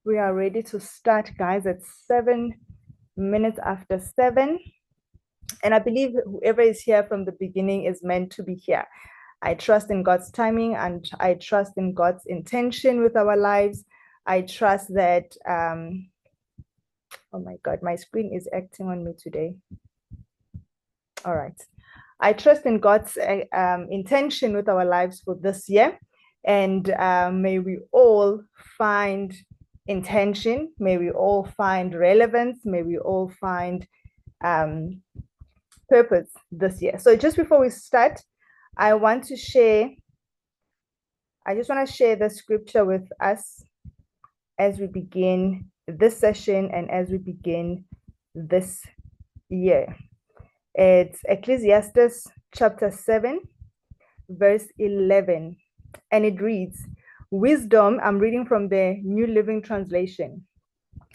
We are ready to start, guys. It's 7 minutes after 7. And I believe whoever is here from the beginning is meant to be here. I trust in God's timing and I trust in God's intention with our lives. I trust that, oh my God, my screen is acting on me today. All right. I trust in God's intention with our lives for this year. And may we all find intention. May we all find relevance. May we all find purpose this year. So just before we start, I just want to share the scripture with us as we begin this session and as we begin this year. It's Ecclesiastes chapter 7, verse 11, and it reads, wisdom, I'm reading from the New Living Translation.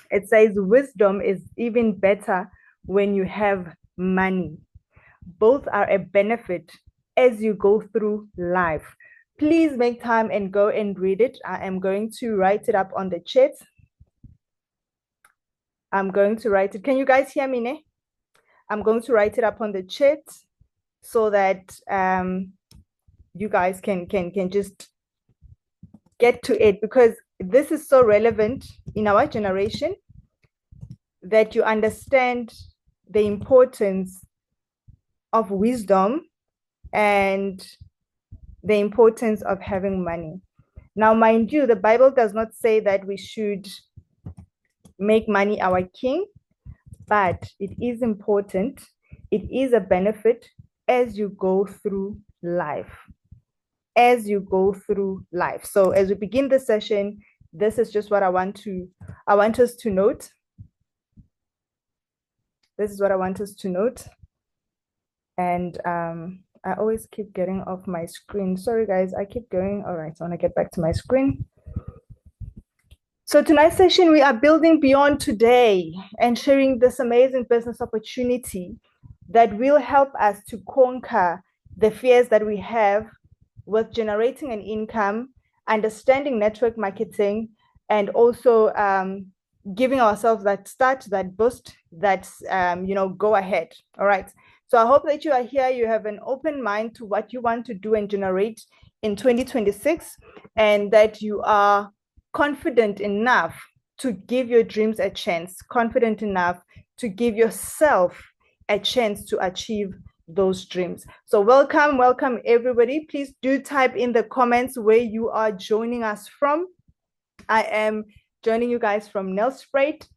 It says, wisdom is even better when you have money. Both are a benefit as you go through life. Please make time and go and read it. I am going to write it up on the chat. I'm going to write it. Can you guys hear me, ne? I'm going to write it up on the chat so that you guys can just get to it, because this is so relevant in our generation that you understand the importance of wisdom and the importance of having money. Now, mind you, the Bible does not say that we should make money our king, but it is important. It is a benefit as you go through life. As you go through life. So as we begin the session, this is just what I want us to note. This is what I want us to note. And I always keep getting off my screen. Sorry, guys, I keep going. All right, so I want to get back to my screen. So tonight's session, we are building beyond today and sharing this amazing business opportunity that will help us to conquer the fears that we have with generating an income, understanding network marketing, and also giving ourselves that start, that boost, that go ahead. All right. So I hope that you are here. You have an open mind to what you want to do and generate in 2026, and that you are confident enough to give your dreams a chance, confident enough to give yourself a chance to achieve those dreams. So welcome everybody. Please do type in the comments where you are joining us from. I am joining you guys from Nelspruit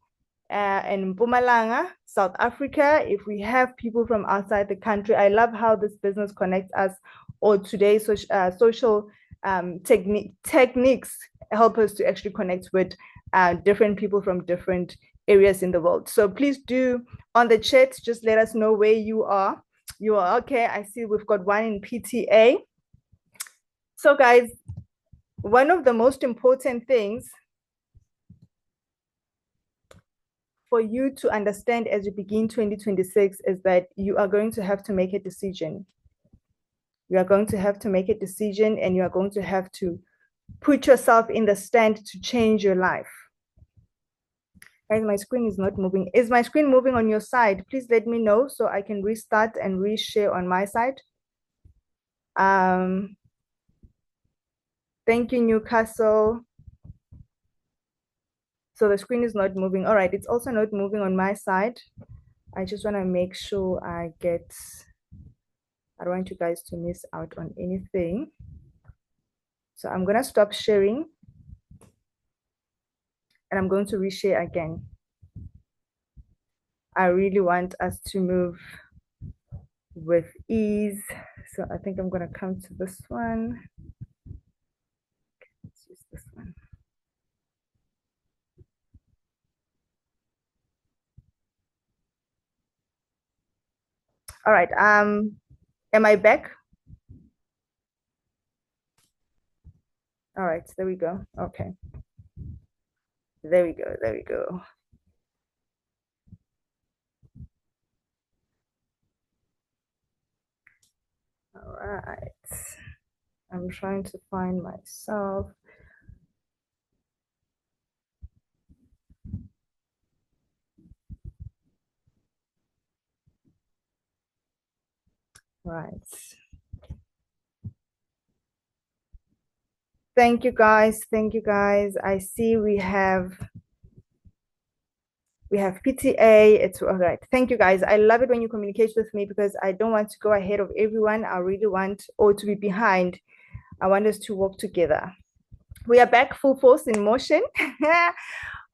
in Mpumalanga, South Africa. If we have people from outside the country, I love how this business connects us, or today's social techniques help us to actually connect with different people from different areas in the world. So please do on the chat, just let us know where you are. You are okay. I see we've got one in PTA. So guys, one of the most important things for you to understand as you begin 2026 is that you are going to have to make a decision. You are going to have to make a decision, and you are going to have to put yourself in the stand to change your life. Guys, my screen is not moving. Is my screen moving on your side? Please let me know so I can restart and reshare on my side. Thank you, Newcastle. So the screen is not moving. All right, it's also not moving on my side. I just want to make sure I don't want you guys to miss out on anything. So I'm going to stop sharing and I'm going to reshare again. I really want us to move with ease. So I think I'm going to come to this one. Okay, let's use this one. All right. Am I back? All right, there we go. Okay. There we go. There we go. All right. I'm trying to find myself. Right. Thank you guys. Thank you guys. I see we have PTA. It's all right. Thank you guys. I love it when you communicate with me because I don't want to go ahead of everyone. I really want or to be behind. I want us to work together. We are back full force in motion.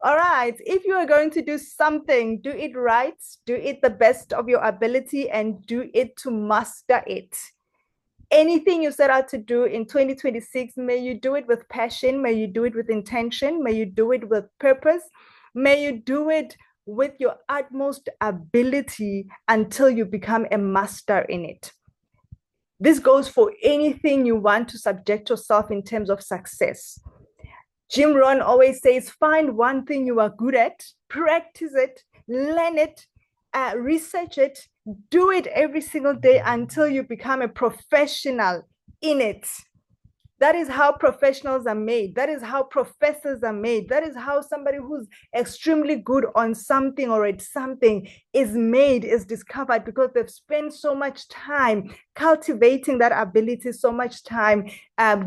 All right. If you are going to do something, do it right, do it the best of your ability, and do it to master it. Anything you set out to do in 2026, may you do it with passion, may you do it with intention, may you do it with purpose, may you do it with your utmost ability until you become a master in it. This goes for anything you want to subject yourself in terms of success. Jim Rohn always says, find one thing you are good at, practice it, learn it, research it, do it every single day until you become a professional in it. That is how professionals are made. That is how professors are made. That is how somebody who's extremely good on something or at something is made, is discovered, because they've spent so much time cultivating that ability, so much time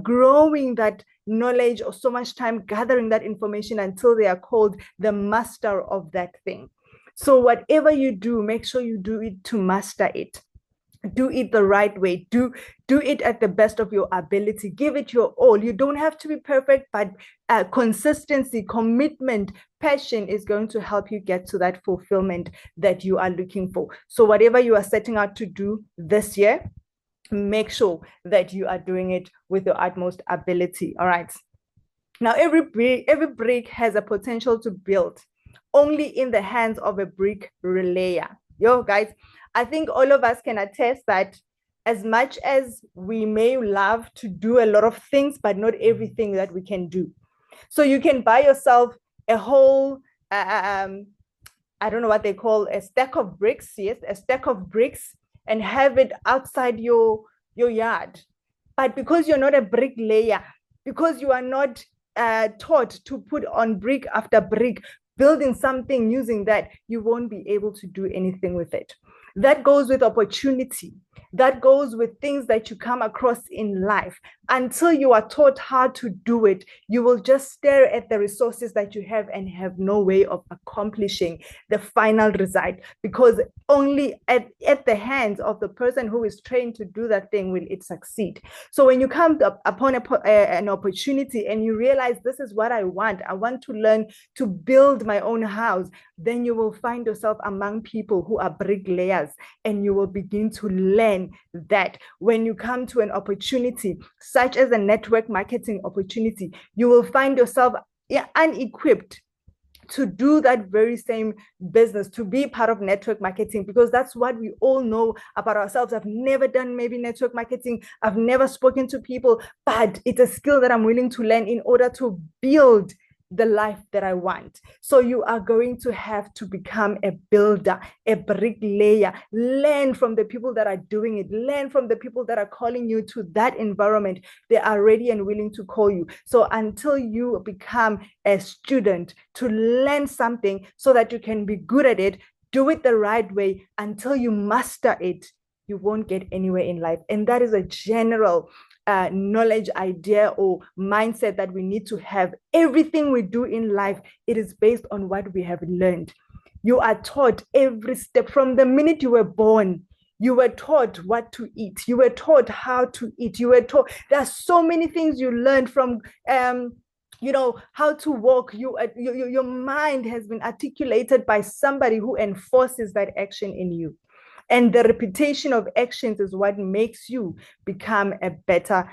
growing that knowledge, or so much time gathering that information until they are called the master of that thing. So whatever you do, make sure you do it to master it. Do it the right way. Do it at the best of your ability. Give it your all. You don't have to be perfect, but consistency, commitment, passion is going to help you get to that fulfillment that you are looking for. So whatever you are setting out to do this year, make sure that you are doing it with your utmost ability. All right. Now, every brick has a potential to build, only in the hands of a brick relayer. Yo, guys, I think all of us can attest that as much as we may love to do a lot of things, but not everything that we can do. So you can buy yourself a whole, I don't know what they call a stack of bricks, yes, a stack of bricks, and have it outside your yard. But because you're not a bricklayer, because you are not taught to put on brick after brick, building something using that, you won't be able to do anything with it. That goes with opportunity. That goes with things that you come across in life. Until you are taught how to do it, you will just stare at the resources that you have and have no way of accomplishing the final result, because only at the hands of the person who is trained to do that thing will it succeed. So when you come upon an opportunity and you realize, this is what I want to learn to build my own house, then you will find yourself among people who are bricklayers, and you will begin to learn that. When you come to an opportunity such as a network marketing opportunity, you will find yourself unequipped to do that very same business, to be part of network marketing, because that's what we all know about ourselves. I've never done maybe network marketing. I've never spoken to people, but it's a skill that I'm willing to learn in order to build the life that I want. So you are going to have to become a builder, a bricklayer. Learn from the people that are doing it. Learn from the people that are calling you to that environment. They are ready and willing to call you. So until you become a student to learn something so that you can be good at it, do it the right way until you master it, you won't get anywhere in life. And that is a general knowledge, idea, or mindset that we need to have. Everything we do in life, it is based on what we have learned. You are taught every step from the minute you were born. You were taught what to eat. You were taught how to eat. You were taught. There are so many things you learned from. How to walk. Your mind has been articulated by somebody who enforces that action in you. And the repetition of actions is what makes you become a better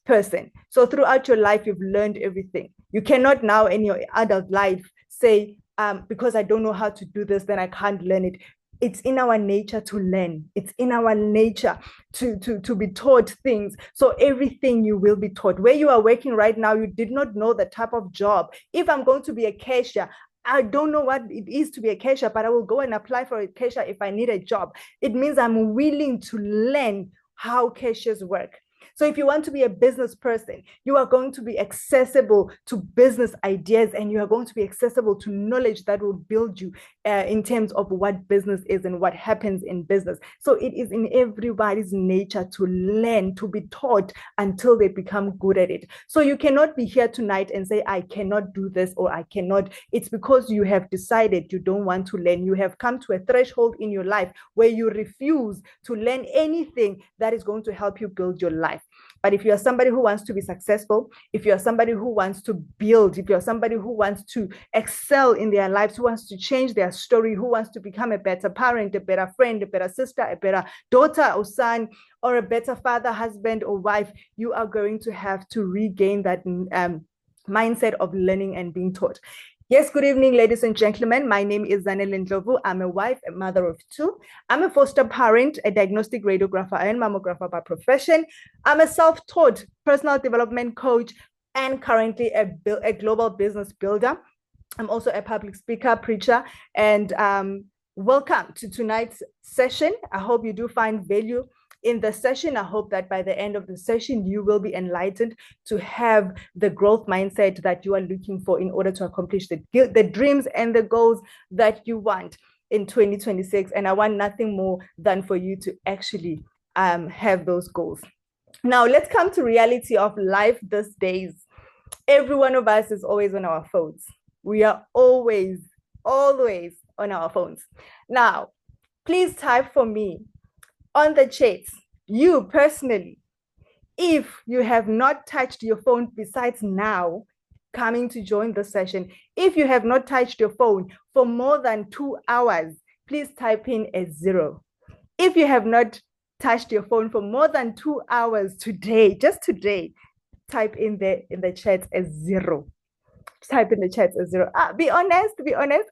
person. So throughout your life, you've learned everything. You cannot now in your adult life say, because I don't know how to do this, then I can't learn it. It's in our nature to learn. It's in our nature to be taught things. So everything you will be taught. Where you are working right now, you did not know the type of job. If I'm going to be a cashier, I don't know what it is to be a cashier, but I will go and apply for a cashier if I need a job. It means I'm willing to learn how cashiers work. So if you want to be a business person, you are going to be accessible to business ideas, and you are going to be accessible to knowledge that will build you in terms of what business is and what happens in business. So it is in everybody's nature to learn, to be taught until they become good at it. So you cannot be here tonight and say, I cannot do this or I cannot. It's because you have decided you don't want to learn. You have come to a threshold in your life where you refuse to learn anything that is going to help you build your life. But if you are somebody who wants to be successful, if you are somebody who wants to build, if you're somebody who wants to excel in their lives, who wants to change their story, who wants to become a better parent, a better friend, a better sister, a better daughter or son, or a better father, husband or wife, you are going to have to regain that mindset of learning and being taught. Yes, good evening, ladies and gentlemen. My name is Zanele Ndlovu. I'm a wife, a mother of two. I'm a foster parent, a diagnostic radiographer and mammographer by profession. I'm a self-taught personal development coach and currently a global business builder. I'm also a public speaker, preacher, and welcome to tonight's session. I hope you do find value in the session. I hope that by the end of the session, you will be enlightened to have the growth mindset that you are looking for in order to accomplish the dreams and the goals that you want in 2026. And I want nothing more than for you to actually have those goals. Now, let's come to reality of life these days. Every one of us is always on our phones. We are always on our phones. Now, please type for me on the chat, you personally, if you have not touched your phone besides now coming to join the session, if you have not touched your phone for more than 2 hours, please type in a 0. If you have not touched your phone for more than 2 hours today, just today, type in the chat a 0. Type in the chat a 0. Be honest,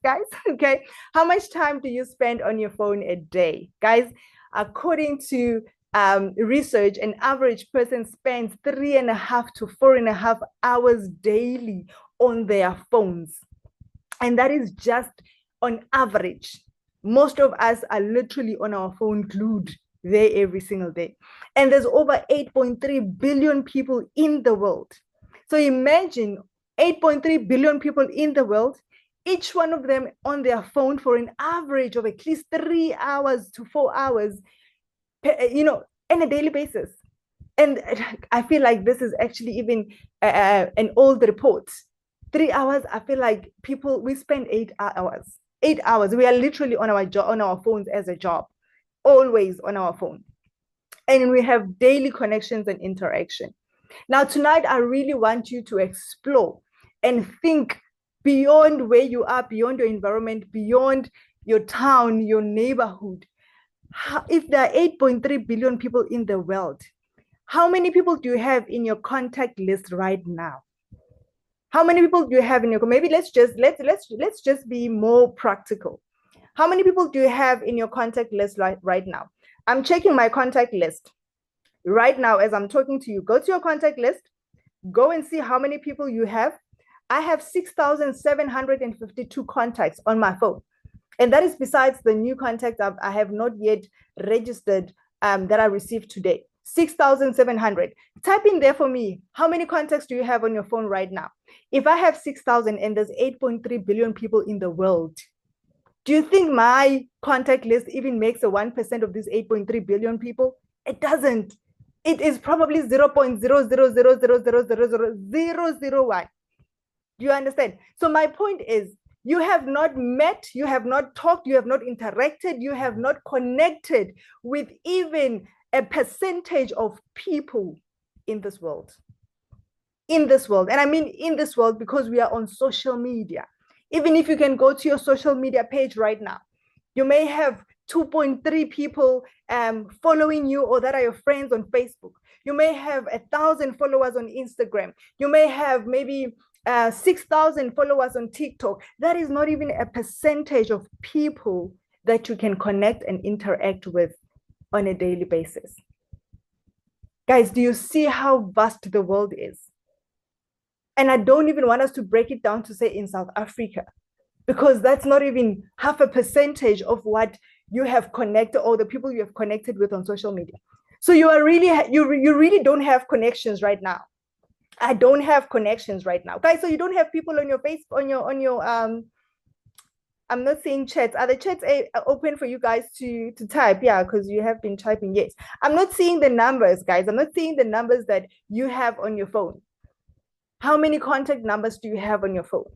guys. Okay. How much time do you spend on your phone a day? Guys, according to research, an average person spends 3.5 to 4.5 hours daily on their phones. And that is just on average. Most of us are literally on our phone glued there every single day. And there's over 8.3 billion people in the world. So imagine 8.3 billion people in the world, each one of them on their phone for an average of at least 3 hours to 4 hours, on a daily basis. And I feel like this is actually even an old report. 3 hours, I feel like we spend 8 hours. 8 hours. We are literally on our phones as a job, always on our phone. And we have daily connections and interaction. Now, tonight, I really want you to explore and think beyond where you are, beyond your environment, beyond your town, your neighborhood. If there are 8.3 billion people in the world, how many people do you have in your contact list right now? How many people do you have in your, maybe let's just be more practical. How many people do you have in your contact list right now? I'm checking my contact list right now as I'm talking to you. Go to your contact list, go and see how many people you have. I have 6,752 contacts on my phone. And that is besides the new contacts I have not yet registered that I received today. 6,700. Type in there for me, how many contacts do you have on your phone right now? If I have 6,000 and there's 8.3 billion people in the world, do you think my contact list even makes a 1% of these 8.3 billion people? It doesn't. It is probably 0.00000000001. Do you understand? So my point is, you have not met, you have not talked, you have not interacted, you have not connected with even a percentage of people in this world. In this world. And I mean in this world because we are on social media. Even if you can go to your social media page right now, you may have 2.3 people following you or that are your friends on Facebook. You may have 1,000 followers on Instagram. You may have maybe 6,000 followers on TikTok. That is not even a percentage of people that you can connect and interact with on a daily basis. Guys, do you see how vast the world is? And I don't even want us to break it down to say in South Africa, because that's not even half a percentage of what you have connected or the people you have connected with on social media. So you are really, you really don't have connections right now. I don't have connections right now, guys. So you don't have people on your face, on your I'm not seeing chats. Are the chats open for you guys to type? Yeah, because you have been typing. Yes. I'm not seeing the numbers, guys. I'm not seeing the numbers that you have on your phone. How many contact numbers do you have on your phone?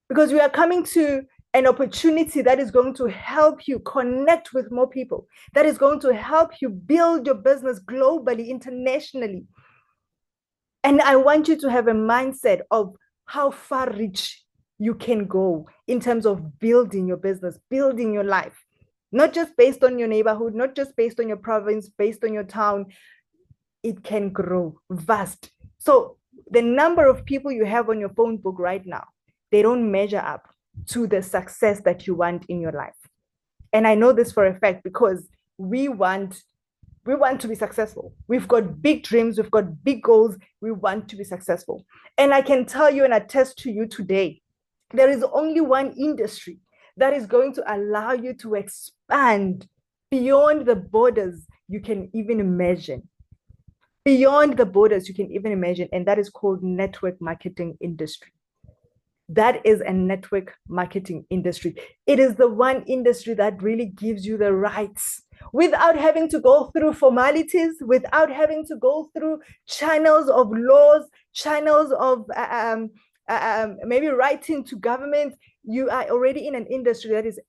Because we are coming to an opportunity that is going to help you connect with more people, that is going to help you build your business globally, internationally. And I want you to have a mindset of how far reach you can go in terms of building your business, building your life, not just based on your neighborhood, not just based on your province, based on your town. It can grow vast. So the number of people you have on your phone book right now, they don't measure up to the success that you want in your life. And I know this for a fact because we want to be successful. We've got big dreams, we've got big goals, we want to be successful. And I can tell you and attest to you today, there is only one industry that is going to allow you to expand beyond the borders you can even imagine. Beyond the borders you can even imagine, and that is called network marketing industry. That is a network marketing industry. It is the one industry that really gives you the rights without having to go through formalities, without having to go through channels of laws, channels of maybe writing to government. You are already in an industry that is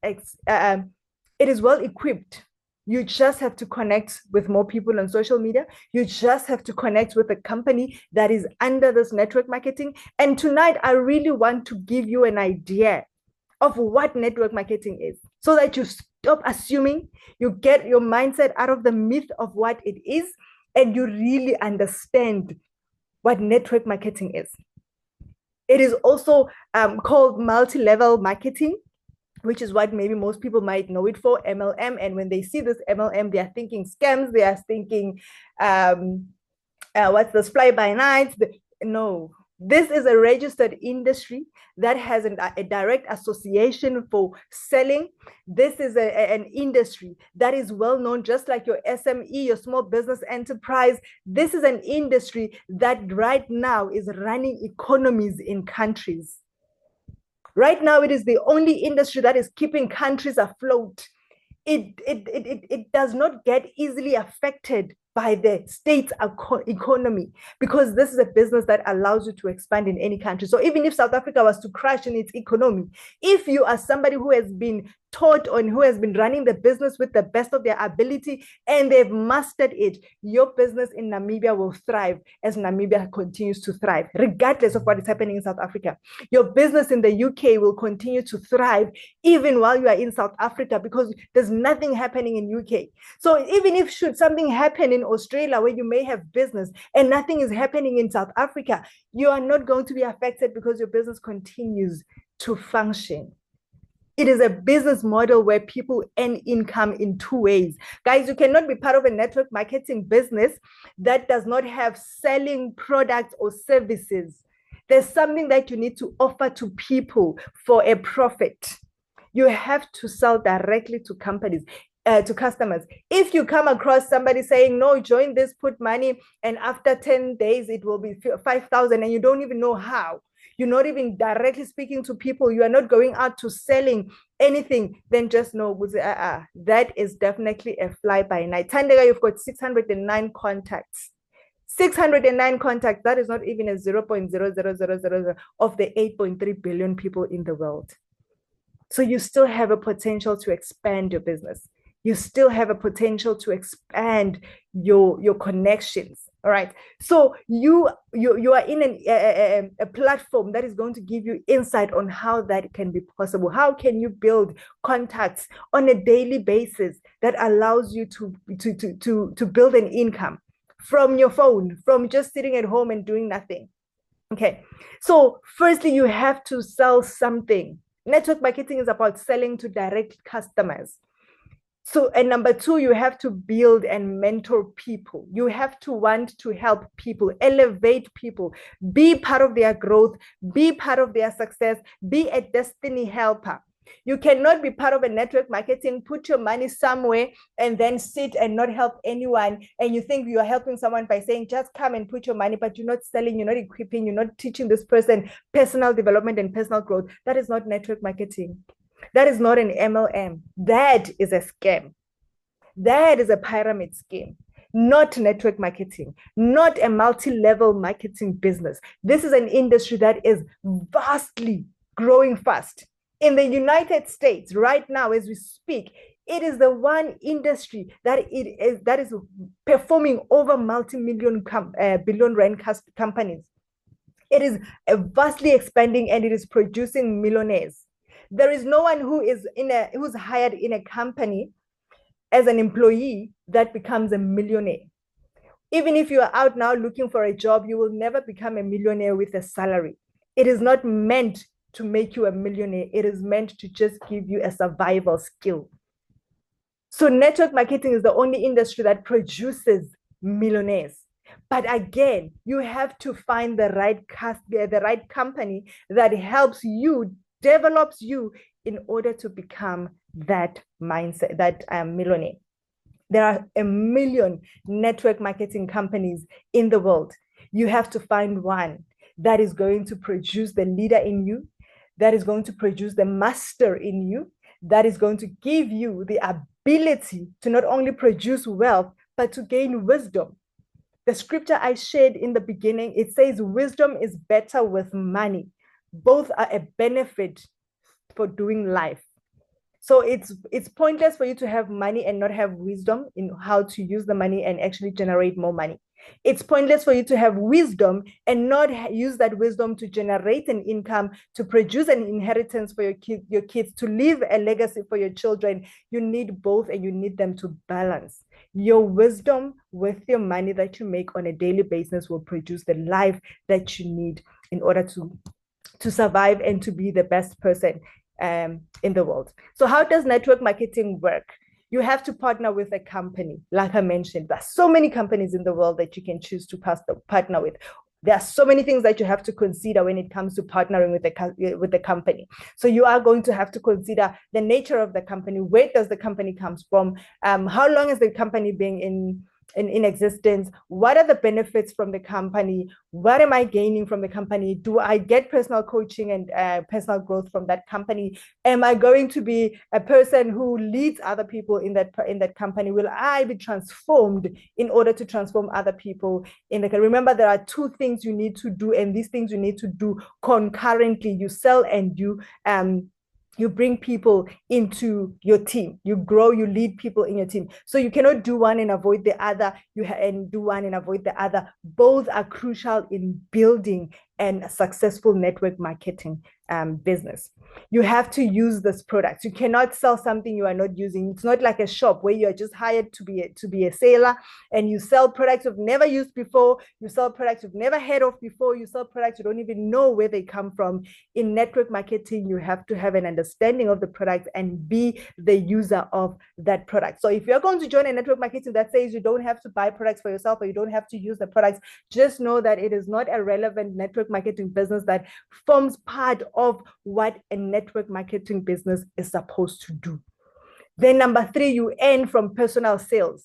it is well equipped. You just have to connect with more people on social media. You just have to connect with a company that is under this network marketing. And tonight, I really want to give you an idea of what network marketing is so that you stop assuming, you get your mindset out of the myth of what it is, and you really understand what network marketing is. It is also called multi-level marketing, which is what maybe most people might know it for, MLM. And when they see this MLM, they are thinking scams, they are thinking, what's this, fly by night? No, this is a registered industry that has a direct association for selling. This is an industry that is well known, just like your SME, your small business enterprise. This is an industry that right now is running economies in countries. Right now, it is the only industry that is keeping countries afloat. It does not get easily affected by the state's economy, because this is a business that allows you to expand in any country. So even if South Africa was to crash in its economy, if you are somebody who has been taught on, who has been running the business with the best of their ability and they've mastered it, your business in Namibia will thrive as Namibia continues to thrive, regardless of what is happening in South Africa. Your business in the UK will continue to thrive even while you are in South Africa, because there's nothing happening in UK. So even if should something happen in Australia where you may have business and nothing is happening in South Africa, you are not going to be affected because your business continues to function. It is a business model where people earn income in two ways. Guys, you cannot be part of a network marketing business that does not have selling products or services. There's something that you need to offer to people for a profit. You have to sell directly to companies, to customers. If you come across somebody saying, no, join this, put money, and after 10 days, it will be 5,000, and you don't even know how, you're not even directly speaking to people, you are not going out to selling anything, then just know that is definitely a fly by night. Tandega, you've got 609 contacts. 609 contacts, that is not even a 0.0000 of the 8.3 billion people in the world. So you still have a potential to expand your business. You still have a potential to expand your connections. All right. So you are in a platform that is going to give you insight on how that can be possible. How can you build contacts on a daily basis that allows you to build an income from your phone, from just sitting at home and doing nothing? Okay. So firstly, you have to sell something. Network marketing is about selling to direct customers. So, and number two, you have to build and mentor people. You have to want to help people, elevate people, be part of their growth, be part of their success, be a destiny helper. You cannot be part of a network marketing, put your money somewhere and then sit and not help anyone. And you think you are helping someone by saying, just come and put your money, but you're not selling, you're not equipping, you're not teaching this person personal development and personal growth. That is not network marketing. That is not an MLM. That is a scam. That is a pyramid scheme, not network marketing, not a multi-level marketing business. This is an industry that is vastly growing fast. In the United States, right now, as we speak, it is the one industry that is performing over multi-million billion rand companies. It is vastly expanding and it is producing millionaires. There is no one who's hired in a company as an employee that becomes a millionaire. Even if you are out now looking for a job, you will never become a millionaire with a salary. It is not meant to make you a millionaire. It is meant to just give you a survival skill. So network marketing is the only industry that produces millionaires. But again, you have to find the right company that helps you, develops you in order to become that mindset, that millionaire. There are a million network marketing companies in the world. You have to find one that is going to produce the leader in you, that is going to produce the master in you, that is going to give you the ability to not only produce wealth, but to gain wisdom. The scripture I shared in the beginning, it says wisdom is better with money. Both are a benefit for doing life. So it's pointless for you to have money and not have wisdom in how to use the money and actually generate more money. It's pointless for you to have wisdom and not use that wisdom to generate an income, to produce an inheritance for your kids, to leave a legacy for your children. You need both and you need them to balance. Your wisdom with your money that you make on a daily basis will produce the life that you need in order to survive and to be the best person in the world. So how does network marketing work? You have to partner with a company. Like I mentioned, there's so many companies in the world that you can choose to partner with. There are so many things that you have to consider when it comes to partnering with the company. So you are going to have to consider the nature of the company. Where does the company come from? How long has the company been in existence? What are the benefits from the company? What am I gaining from the company? Do I get personal coaching and personal growth from that company? Am I going to be a person who leads other people in that company? Will I be transformed in order to transform other people in the? Remember, there are two things you need to do, and these things you need to do concurrently. You sell and you bring people into your team. You grow, you lead people in your team. So you cannot do one and avoid the other. And do one and avoid the other. Both are crucial in building a successful network marketing business. You have to use this product. You cannot sell something you are not using. It's not like a shop where you are just hired to be a sailor and you sell products you've never used before. You sell products you've never heard of before. You sell products you don't even know where they come from. In network marketing, you have to have an understanding of the product and be the user of that product. So if you're going to join a network marketing that says you don't have to buy products for yourself or you don't have to use the products, just know that it is not a relevant network marketing business that forms part of what a network marketing business is supposed to do. Then number 3, you earn from personal sales.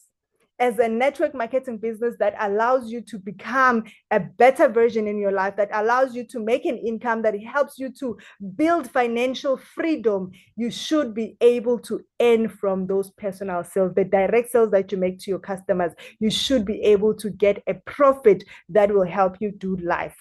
As a network marketing business that allows you to become a better version in your life, that allows you to make an income, that helps you to build financial freedom, you should be able to earn from those personal sales, the direct sales that you make to your customers. You should be able to get a profit that will help you do life.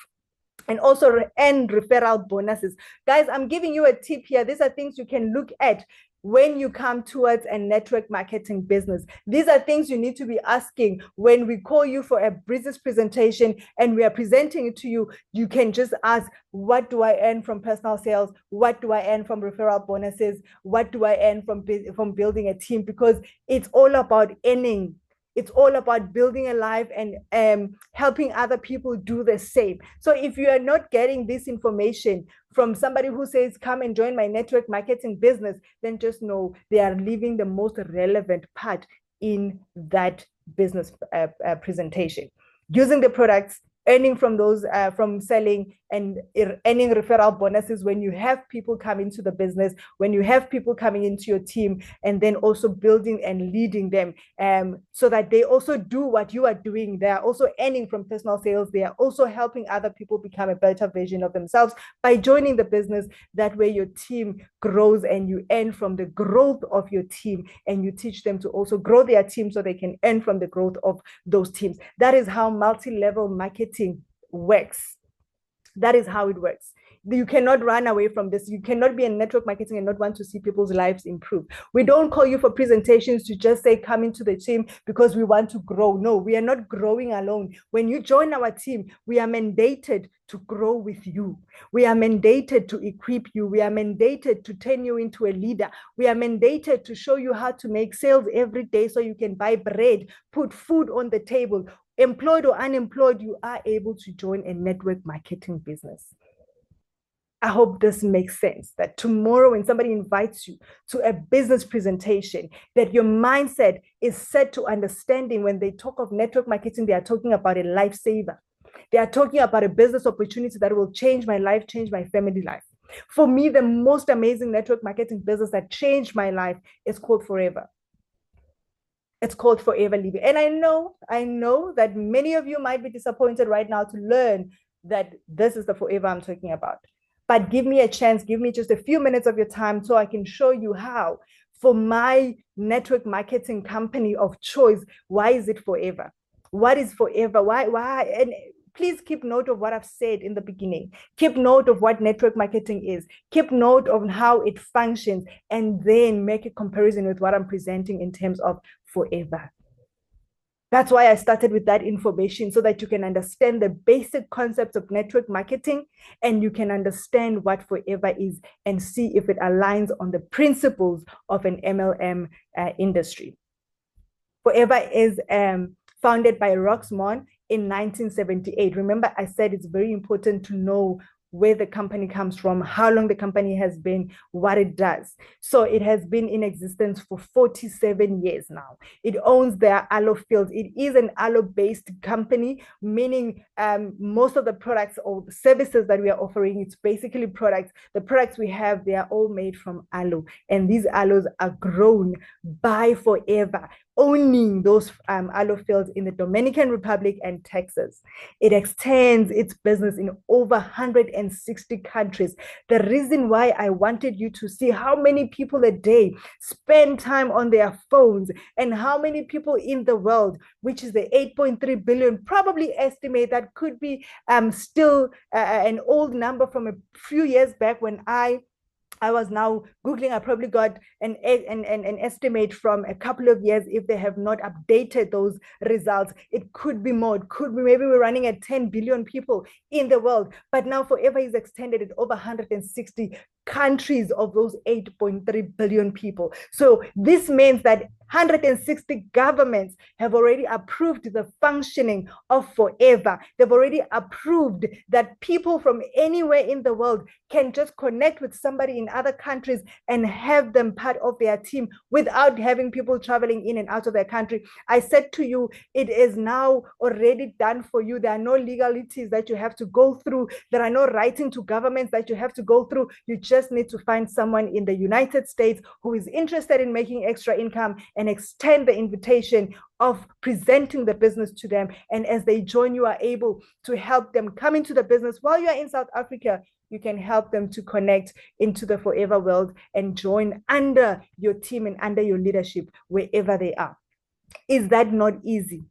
And also earn referral bonuses. Guys, I'm giving you a tip here. These are things you can look at when you come towards a network marketing business. These are things you need to be asking when we call you for a business presentation and we are presenting it to you. You can just ask, what do I earn from personal sales? What do I earn from referral bonuses? What do I earn from building a team? Because it's all about earning. It's all about building a life and helping other people do the same. So if you are not getting this information from somebody who says, come and join my network marketing business, then just know they are leaving the most relevant part in that business presentation. Using the products, earning from those, from selling and earning referral bonuses when you have people come into the business, when you have people coming into your team, and then also building and leading them, so that they also do what you are doing. They are also earning from personal sales. They are also helping other people become a better version of themselves by joining the business. That way your team grows and you earn from the growth of your team, and you teach them to also grow their team so they can earn from the growth of those teams. That is how multi-level marketing works. That is how it works. You cannot run away from this. You cannot be in network marketing and not want to see people's lives improve. We don't call you for presentations to just say, come into the team because we want to grow. No, we are not growing alone. When you join our team, we are mandated to grow with you. We are mandated to equip you. We are mandated to turn you into a leader. We are mandated to show you how to make sales every day so you can buy bread, put food on the table. Employed or unemployed, you are able to join a network marketing business. I hope this makes sense, that tomorrow when somebody invites you to a business presentation, that your mindset is set to understanding when they talk of network marketing, they are talking about a lifesaver. They are talking about a business opportunity that will change my life, change my family life. For me, the most amazing network marketing business that changed my life is called Forever. It's called Forever Living. And I know that many of you might be disappointed right now to learn that this is the Forever I'm talking about. But give me a chance, give me just a few minutes of your time so I can show you how, for my network marketing company of choice, why is it Forever? What is Forever? Why? And please keep note of what I've said in the beginning. Keep note of what network marketing is. Keep note of how it functions, and then make a comparison with what I'm presenting in terms of Forever. That's why I started with that information, so that you can understand the basic concepts of network marketing, and you can understand what Forever is and see if it aligns on the principles of an MLM industry. Forever is founded by Roxmont in 1978. Remember, I said it's very important to know where the company comes from, how long the company has been, what it does. So it has been in existence for 47 years now. It owns their aloe fields. It is an aloe-based company, meaning most of the products or services that we are offering, it's basically products. The products we have, they are all made from aloe. And these aloes are grown by Forever, owning those aloe fields in the Dominican Republic and Texas. It extends its business in over 160 countries. The reason why I wanted you to see how many people a day spend time on their phones, and how many people in the world, which is the 8.3 billion, probably estimate that could be still an old number from a few years back when I was now Googling. I probably got an estimate from a couple of years if they have not updated those results. It could be more. It could be maybe we're running at 10 billion people in the world. But now Forever is extended at over 160 countries of those 8.3 billion people. So this means that 160 governments have already approved the functioning of Forever. They've already approved that people from anywhere in the world can just connect with somebody in other countries and have them part of their team without having people traveling in and out of their country. I said to you, it is now already done for you. There are no legalities that you have to go through. There are no writing to governments that you have to go through. You just need to find someone in the United States who is interested in making extra income and extend the invitation of presenting the business to them. And as they join, you are able to help them come into the business. While you are in South Africa, you can help them to connect into the Forever world and join under your team and under your leadership wherever they are. Is that not easy?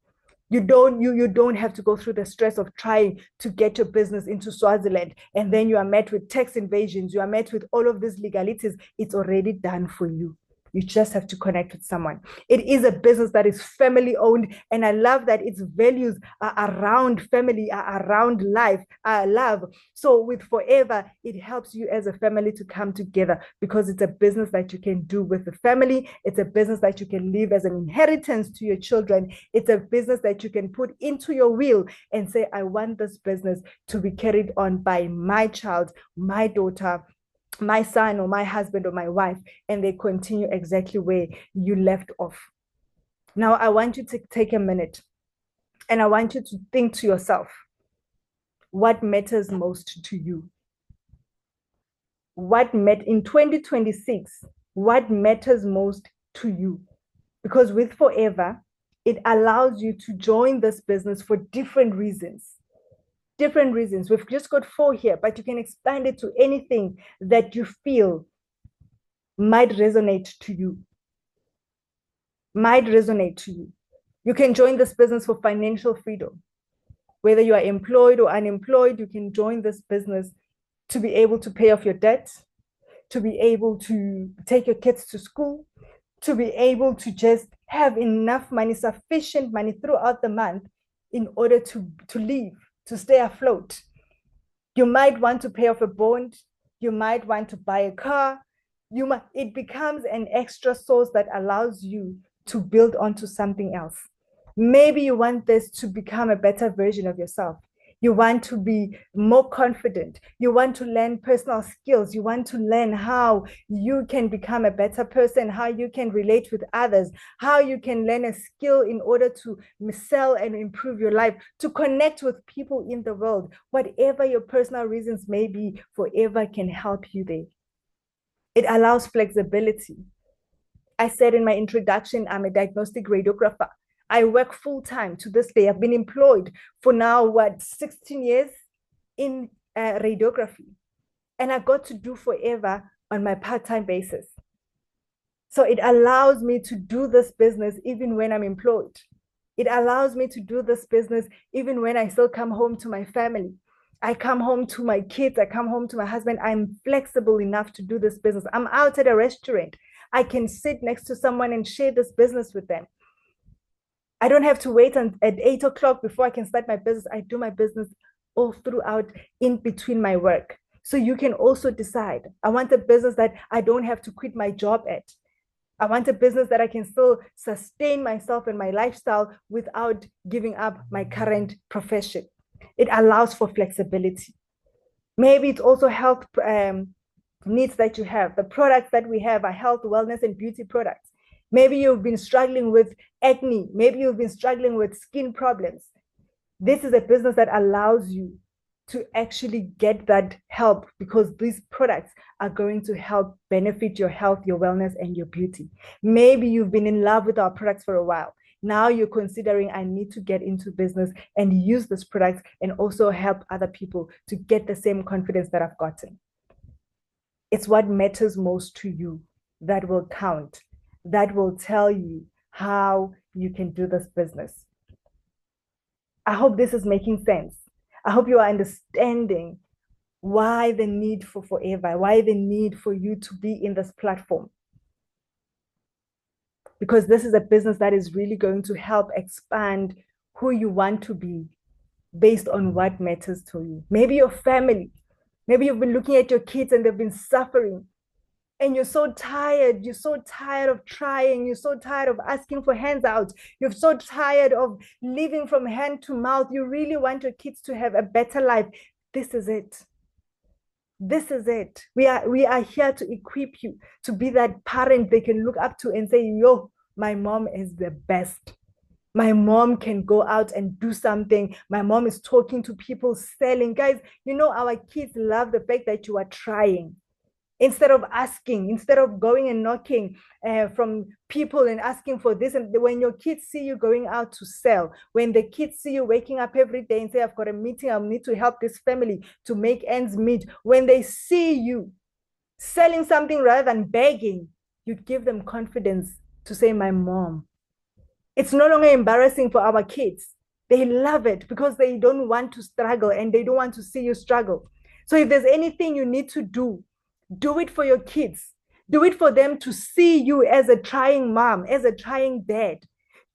You don't have to go through the stress of trying to get your business into Swaziland, and then you are met with tax invasions. You are met with all of these legalities. It's already done for you. You just have to connect with someone. It is a business that is family owned, and I love that its values are around family, are around life, love. So with Forever, it helps you as a family to come together, because it's a business that you can do with the family. It's a business that you can leave as an inheritance to your children. It's a business that you can put into your will and say, I want this business to be carried on by my child, my daughter, my son, or my husband, or my wife, and they continue exactly where you left off. Now, I want you to take a minute, and I want you to think to yourself, what matters most to you. In 2026, what matters most to you? Because with Forever, it allows you to join this business for different reasons. Different reasons. We've just got 4 here, but you can expand it to anything that you feel might resonate to you. Might resonate to you. You can join this business for financial freedom. Whether you are employed or unemployed, you can join this business to be able to pay off your debt, to be able to take your kids to school, to be able to just have enough money, sufficient money throughout the month in order to live, to stay afloat. You might want to pay off a bond. You might want to buy a car. It becomes an extra source that allows you to build onto something else. Maybe you want this to become a better version of yourself. You want to be more confident. You want to learn personal skills. You want to learn how you can become a better person, how you can relate with others, how you can learn a skill in order to sell and improve your life, to connect with people in the world. Whatever your personal reasons may be, Forever can help you there. It allows flexibility. I said in my introduction, I'm a diagnostic radiographer. I work full-time to this day. I've been employed for now, 16 years in radiography. And I got to do Forever on my part-time basis. So it allows me to do this business even when I'm employed. It allows me to do this business even when I still come home to my family. I come home to my kids. I come home to my husband. I'm flexible enough to do this business. I'm out at a restaurant. I can sit next to someone and share this business with them. I don't have to wait at 8 o'clock before I can start my business. I do my business all throughout in between my work. So you can also decide, I want a business that I don't have to quit my job at. I want a business that I can still sustain myself and my lifestyle without giving up my current profession. It allows for flexibility. Maybe it's also health needs that you have. The products that we have are health, wellness, and beauty products. Maybe you've been struggling with acne. Maybe you've been struggling with skin problems. This is a business that allows you to actually get that help because these products are going to help benefit your health, your wellness, and your beauty. Maybe you've been in love with our products for a while. Now you're considering, I need to get into business and use this product and also help other people to get the same confidence that I've gotten. It's what matters most to you that will count, that will tell you how you can do this business. I hope this is making sense. I hope you are understanding why the need for Forever, why the need for you to be in this platform. Because this is a business that is really going to help expand who you want to be based on what matters to you. Maybe your family. Maybe you've been looking at your kids and they've been suffering. And you're so tired. You're so tired of trying. You're so tired of asking for handouts. You're so tired of living from hand to mouth. You really want your kids to have a better life. This is it. This is it. We are here to equip you to be that parent they can look up to and say, yo, my mom is the best. My mom can go out and do something. My mom is talking to people, selling. Guys, you know, our kids love the fact that you are trying. Instead of asking, instead of going and knocking from people and asking for this. And when your kids see you going out to sell, when the kids see you waking up every day and say, I've got a meeting, I need to help this family to make ends meet. When they see you selling something rather than begging, you give them confidence to say, my mom. It's no longer embarrassing for our kids. They love it because they don't want to struggle and they don't want to see you struggle. So if there's anything you need to do it for your kids. Do it for them to see you as a trying mom, as a trying dad.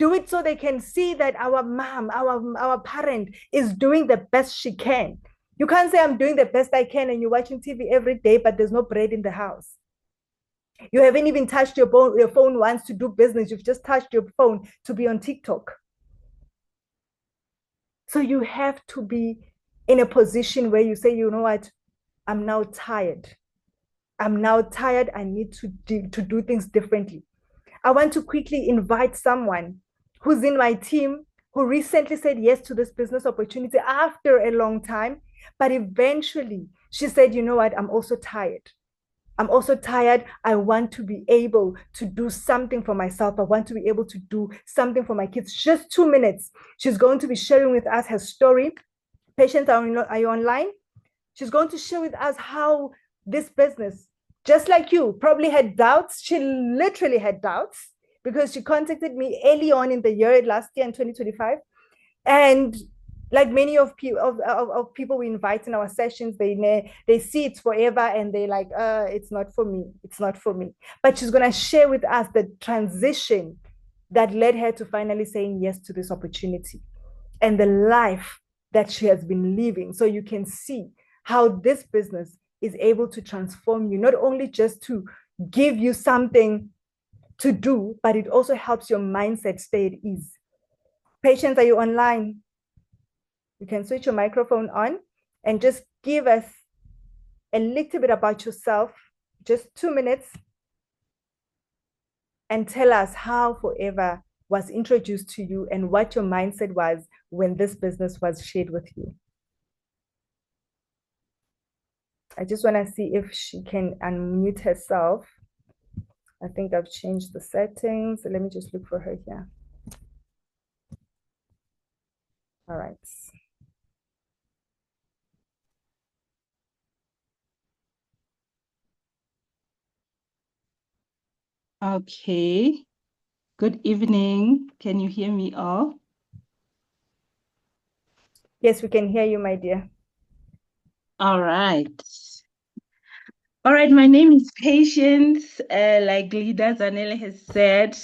Do it so they can see that our mom, our parent is doing the best she can. You can't say I'm doing the best I can and you're watching TV every day, but there's no bread in the house. You haven't even touched your phone once to do business. You've just touched your phone to be on TikTok. So you have to be in a position where you say, you know what, I'm now tired. I'm now tired. I need to do things differently. I want to quickly invite someone who's in my team who recently said yes to this business opportunity after a long time. But eventually she said, you know what, I'm also tired. I'm also tired. I want to be able to do something for myself. I want to be able to do something for my kids. Just 2 minutes. She's going to be sharing with us her story. Patients, are you online? She's going to share with us how this business, just like you, probably had doubts. She literally had doubts because she contacted me early on in the year, last year in 2025. And like many of people we invite in our sessions, they see it's forever and they like, it's not for me. It's not for me. But she's gonna share with us the transition that led her to finally saying yes to this opportunity and the life that she has been living. So you can see how this business is able to transform you, not only just to give you something to do, but it also helps your mindset stay at ease. Patients, are you online? You can switch your microphone on and just give us a little bit about yourself, just 2 minutes, and tell us how Forever was introduced to you and what your mindset was when this business was shared with you. I just want to see if she can unmute herself. I think I've changed the settings. Let me just look for her here. All right. Okay. Good evening. Can you hear me all? Yes, we can hear you, my dear. All right. All right, my name is Patience. Like Leader Zanele has said,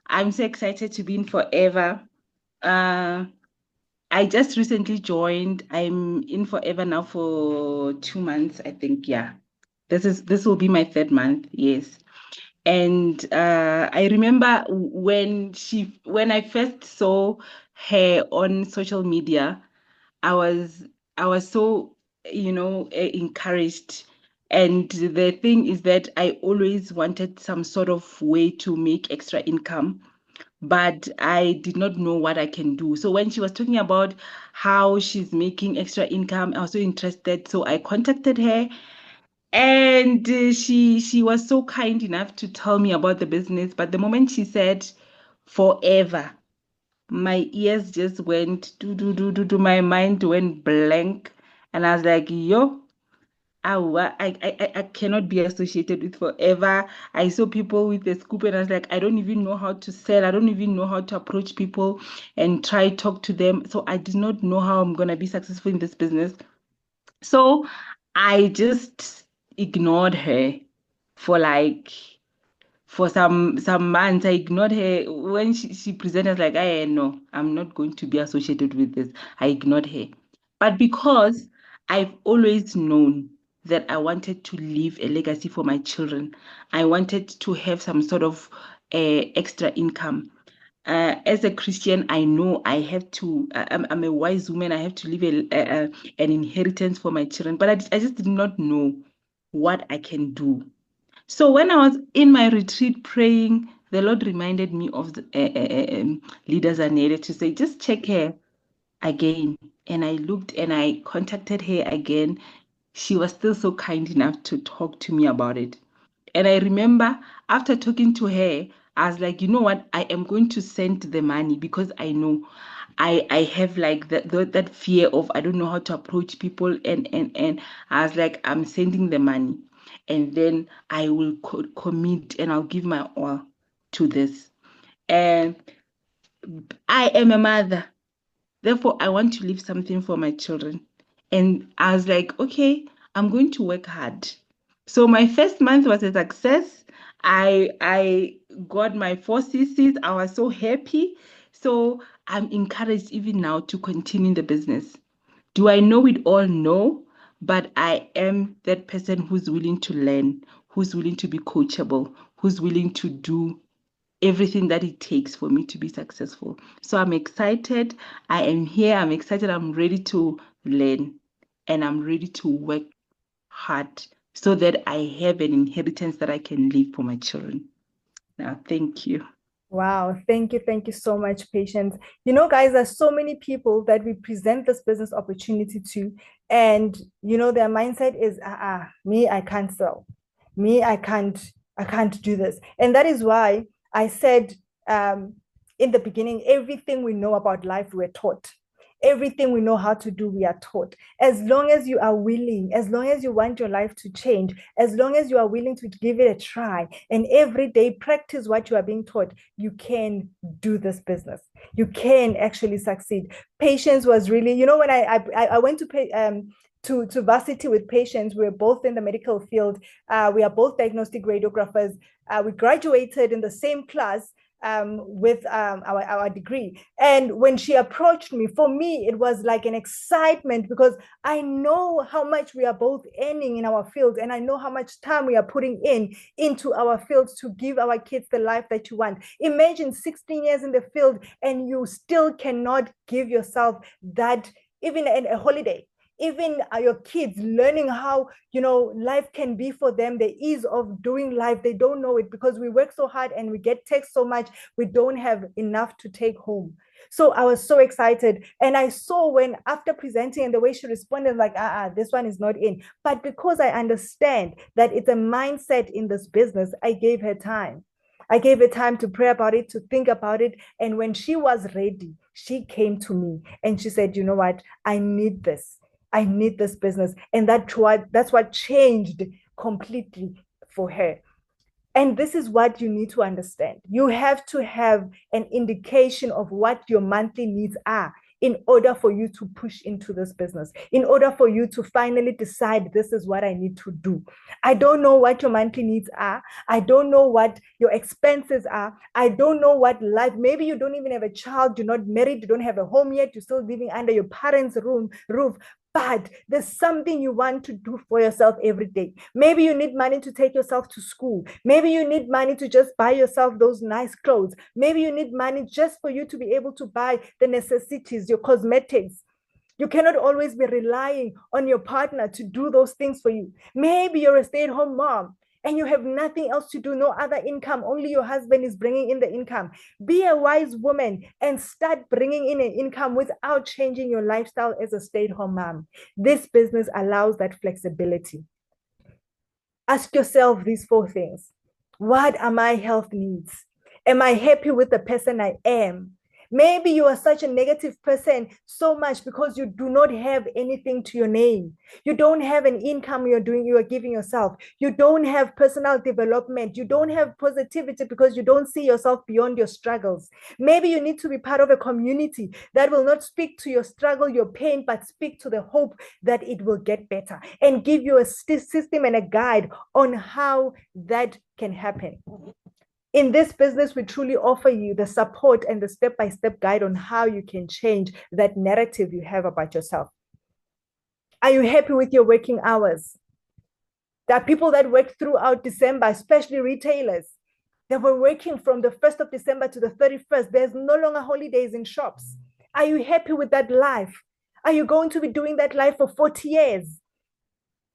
I'm so excited to be in Forever. I just recently joined. I'm in Forever now for 2 months, I think. Yeah. This will be my third month, yes. And I remember when I first saw her on social media, I was I was so encouraged. And the thing is that I always wanted some sort of way to make extra income, but I did not know what I can do. So when she was talking about how she's making extra income, I was so interested. So I contacted her, and she was so kind enough to tell me about the business. But the moment she said Forever, my ears just went do. My mind went blank, and I was like, yo. I cannot be associated with Forever. I saw people with a scoop and I was like, I don't even know how to sell. I don't even know how to approach people and try talk to them. So I did not know how I'm gonna be successful in this business. So I just ignored her for like for some months. I ignored her when she presented like, I no, I'm not going to be associated with this. I ignored her. But because I've always known that I wanted to leave a legacy for my children, I wanted to have some sort of extra income. As a Christian, I know I have to. I'm a wise woman. I have to leave an inheritance for my children. But I just did not know what I can do. So when I was in my retreat praying, the Lord reminded me of the leaders and to say, just check her again. And I looked and I contacted her again. She was still so kind enough to talk to me about it. And I remember after talking to her, I was like, you know what? I am going to send the money because I know I have like that fear of I don't know how to approach people, and I was like, I'm sending the money, and then I will commit and I'll give my all to this. And I am a mother. Therefore, I want to leave something for my children. And I was like, okay, I'm going to work hard. So my first month was a success. I got my 4 CCs. I was so happy. So I'm encouraged even now to continue the business. Do I know it all? No. But I am that person who's willing to learn, who's willing to be coachable, who's willing to do everything that it takes for me to be successful. So I'm excited. I am here. I'm excited. I'm ready to learn and I'm ready to work hard so that I have an inheritance that I can leave for my children. Now, thank you. Wow, thank you. Thank you so much, Patience. You know, guys, there's so many people that we present this business opportunity to, and their mindset is, me, I can't sell. Me, I can't do this. And that is why I said in the beginning, everything we know about life, we're taught. Everything we know how to do, we are taught. As long as you are willing, as long as you want your life to change, as long as you are willing to give it a try, and every day practice what you are being taught, you can do this business. You can actually succeed. Patience was really, when I went to pay to varsity with Patience. We're both in the medical field. We are both diagnostic radiographers. We graduated in the same class with our degree. And when she approached me, for me, it was like an excitement because I know how much we are both earning in our field, and I know how much time we are putting into our fields to give our kids the life that you want. Imagine 16 years in the field and you still cannot give yourself that, even a holiday. Even your kids learning how life can be for them, the ease of doing life, they don't know it because we work so hard and we get taxed so much, we don't have enough to take home. So I was so excited, and I saw when after presenting and the way she responded, like, this one is not in. But because I understand that it's a mindset in this business, I gave her time. I gave her time to pray about it, to think about it. And when she was ready, she came to me and she said, you know what, I need this. I need this business. And that's what changed completely for her. And this is what you need to understand. You have to have an indication of what your monthly needs are in order for you to push into this business, in order for you to finally decide, this is what I need to do. I don't know what your monthly needs are. I don't know what your expenses are. I don't know what life, maybe you don't even have a child, you're not married, you don't have a home yet, you're still living under your parents' roof, but there's something you want to do for yourself every day. Maybe you need money to take yourself to school. Maybe you need money to just buy yourself those nice clothes. Maybe you need money just for you to be able to buy the necessities, your cosmetics. You cannot always be relying on your partner to do those things for you. Maybe you're a stay-at-home mom and you have nothing else to do, no other income, only your husband is bringing in the income. Be a wise woman and start bringing in an income without changing your lifestyle as a stay-at-home mom. This business allows that flexibility. Ask yourself these 4 things. What are my health needs? Am I happy with the person I am? Maybe you are such a negative person so much because you do not have anything to your name. You don't have an income you are giving yourself. You don't have personal development. You don't have positivity because you don't see yourself beyond your struggles. Maybe you need to be part of a community that will not speak to your struggle, your pain, but speak to the hope that it will get better and give you a system and a guide on how that can happen. In this business, we truly offer you the support and the step-by-step guide on how you can change that narrative you have about yourself. Are you happy with your working hours? There are people that work throughout December, especially retailers. They were working from the 1st of December to the 31st. There's no longer holidays in shops. Are you happy with that life? Are you going to be doing that life for 40 years?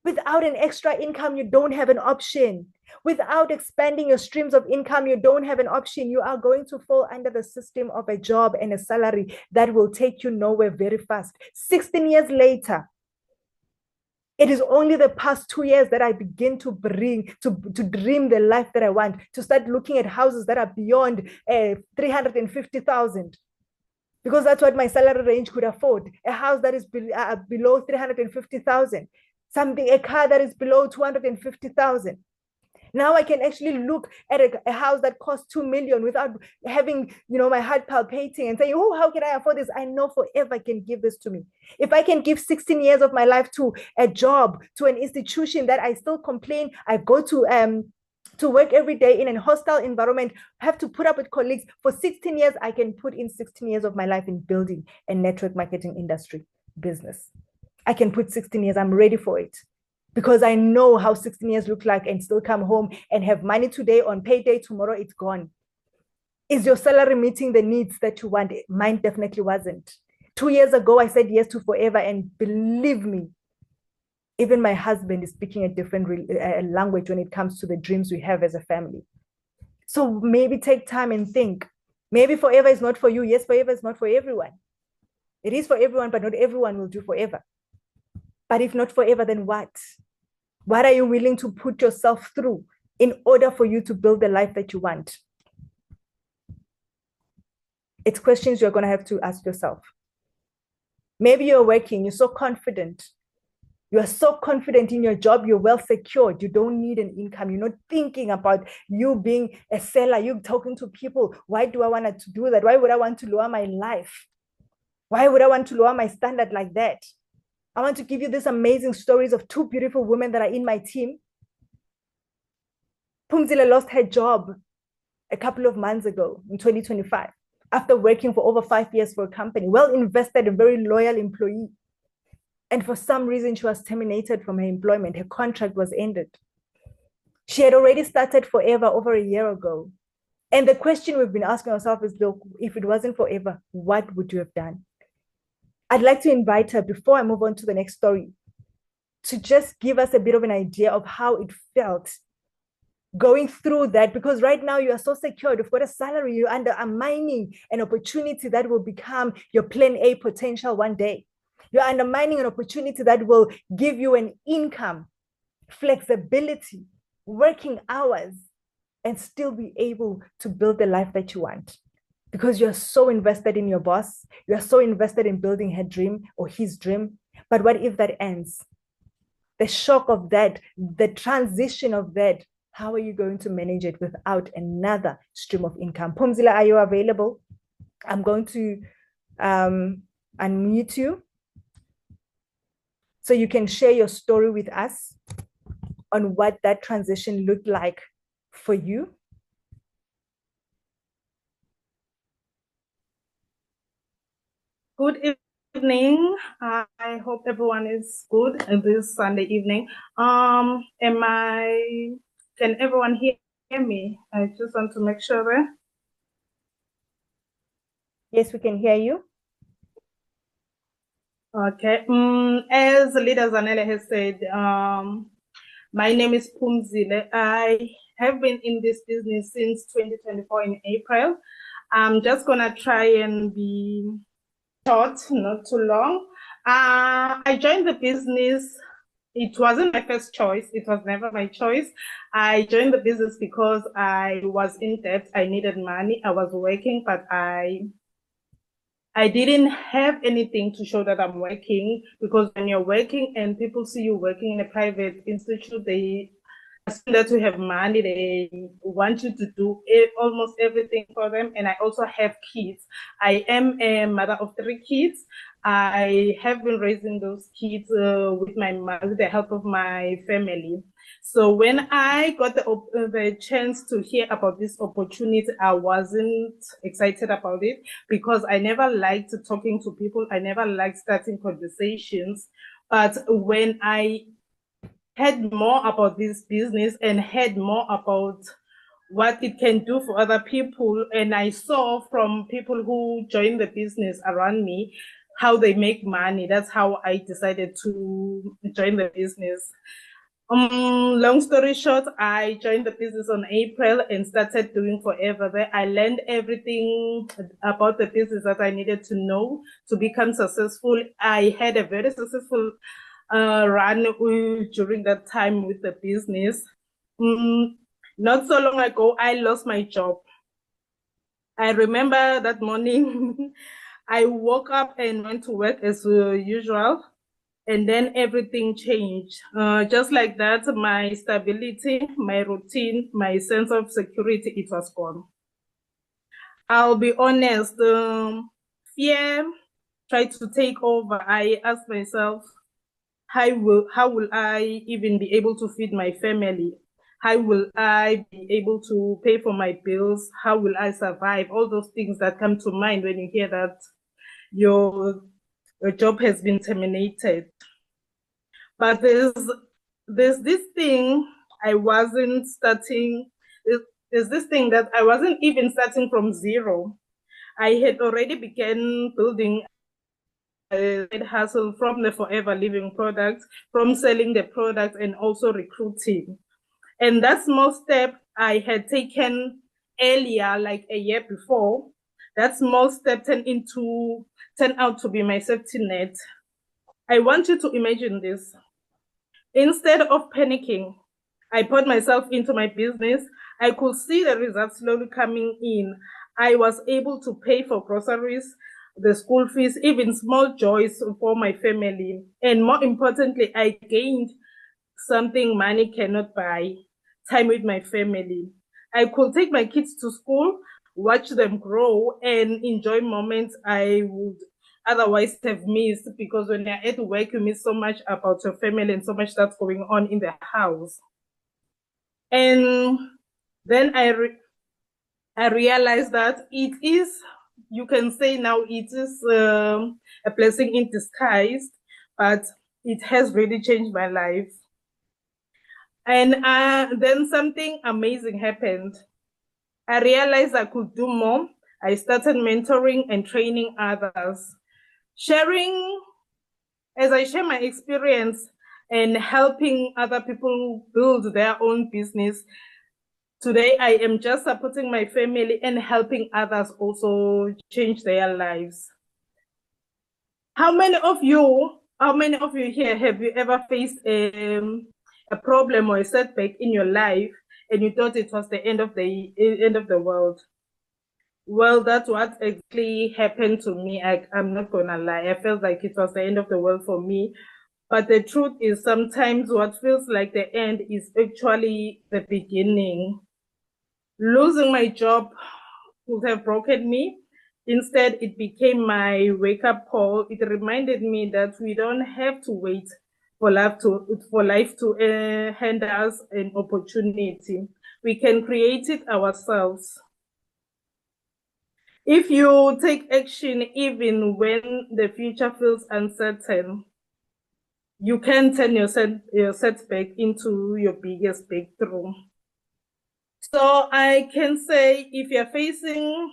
Without an extra income, you don't have an option. Without expanding your streams of income, you don't have an option. You are going to fall under the system of a job and a salary that will take you nowhere very fast. 16 years later, it is only the past 2 years that I begin to dream the life that I want, to start looking at houses that are beyond 350,000. Because that's what my salary range could afford. A house that is below 350,000. A car that is below 250,000. Now I can actually look at a house that costs 2 million without having, my heart palpitating and saying, oh, how can I afford this? I know forever I can give this to me. If I can give 16 years of my life to a job, to an institution that I still complain, I go to work every day in a hostile environment, have to put up with colleagues for 16 years, I can put in 16 years of my life in building a network marketing industry business. I can put 16 years, I'm ready for it. Because I know how 16 years look like and still come home and have money today, on payday, tomorrow it's gone. Is your salary meeting the needs that you want? Mine definitely wasn't. 2 years ago, I said yes to forever, and believe me, even my husband is speaking a different language when it comes to the dreams we have as a family. So maybe take time and think. Maybe forever is not for you. Yes, forever is not for everyone. It is for everyone, but not everyone will do forever. But if not forever, then what? What are you willing to put yourself through in order for you to build the life that you want? It's questions you're going to have to ask yourself. Maybe you're working, you're so confident. You are so confident in your job, you're well secured. You don't need an income. You're not thinking about you being a seller. You're talking to people. Why do I want to do that? Why would I want to lower my life? Why would I want to lower my standard like that? I want to give you these amazing stories of two beautiful women that are in my team. Phumzile lost her job a couple of months ago in 2025 after working for over 5 years for a company, well invested and very loyal employee. And for some reason, she was terminated from her employment. Her contract was ended. She had already started Forever over a year ago. And the question we've been asking ourselves is, look, if it wasn't Forever, what would you have done? I'd like to invite her, before I move on to the next story, to just give us a bit of an idea of how it felt going through that, because right now you are so secure, you've got a salary, you're undermining an opportunity that will become your plan A potential one day. You're undermining an opportunity that will give you an income, flexibility, working hours, and still be able to build the life that you want. Because you're so invested in your boss, you're so invested in building her dream or his dream. But what if that ends? The shock of that, the transition of that, how are you going to manage it without another stream of income? Phumzile, are you available? I'm going to unmute you so you can share your story with us on what that transition looked like for you. Good evening. I hope everyone is good this Sunday evening. Can everyone hear me? I just want to make sure that. Yes, we can hear you. Okay. As Leader Zanele has said, my name is Phumzile. I have been in this business since 2024 in April. I'm just gonna try and be short, not too long. I joined the business. It wasn't my first choice. It was never my choice. I joined the business because I was in debt. I needed money. I was working, but I didn't have anything to show that I'm working, because when you're working and people see you working in a private institute, they assume that you have money. They want you to do almost everything for them. And I also have kids. I am a mother of 3 kids. I have been raising those kids with the help of my family. So when I got the chance to hear about this opportunity, I wasn't excited about it, because I never liked talking to people. I never liked starting conversations. But when I heard more about this business and heard more about what it can do for other people, and I saw from people who joined the business around me how they make money, that's how I decided to join the business. Long story short, I joined the business on April and started doing Forever there. I learned everything about the business that I needed to know to become successful. I had a very successful run during that time with the business. Not so long ago, I lost my job. I remember that morning, I woke up and went to work as usual. And then everything changed. Just like that, my stability, my routine, my sense of security, it was gone. I'll be honest, fear tried to take over. I asked myself, how will I even be able to feed my family? How will I be able to pay for my bills? How will I survive? All those things that come to mind when you hear that your job has been terminated. But there's this thing I wasn't starting. There's this thing that I wasn't even starting from zero. I had already began building a hustle from the Forever Living products, from selling the products and also recruiting. And that small step I had taken earlier, like a year before, that small step turned out to be my safety net. I want you to imagine this. Instead of panicking, I put myself into my business. I could see the results slowly coming in. I was able to pay for groceries, the school fees, even small joys for my family. And more importantly, I gained something money cannot buy: time with my family. I could take my kids to school, watch them grow, and enjoy moments I would otherwise have missed, because when you're at work, you miss so much about your family and so much that's going on in the house. And then I realized that it is, you can say now, it is a blessing in disguise, but it has really changed my life. And then something amazing happened. I realized I could do more. I started mentoring and training others. As I share my experience and helping other people build their own business, today I am just supporting my family and helping others also change their lives. How many of you here have you ever faced a problem or a setback in your life and you thought it was the end of the world? Well, that's what exactly happened to me. I'm not gonna lie. I felt like it was the end of the world for me. But the truth is, sometimes what feels like the end is actually the beginning. Losing my job would have broken me. Instead, it became my wake-up call. It reminded me that we don't have to wait for life to hand us an opportunity. We can create it ourselves. If you take action even when the future feels uncertain, you can turn your setback into your biggest breakthrough. So I can say, if you're facing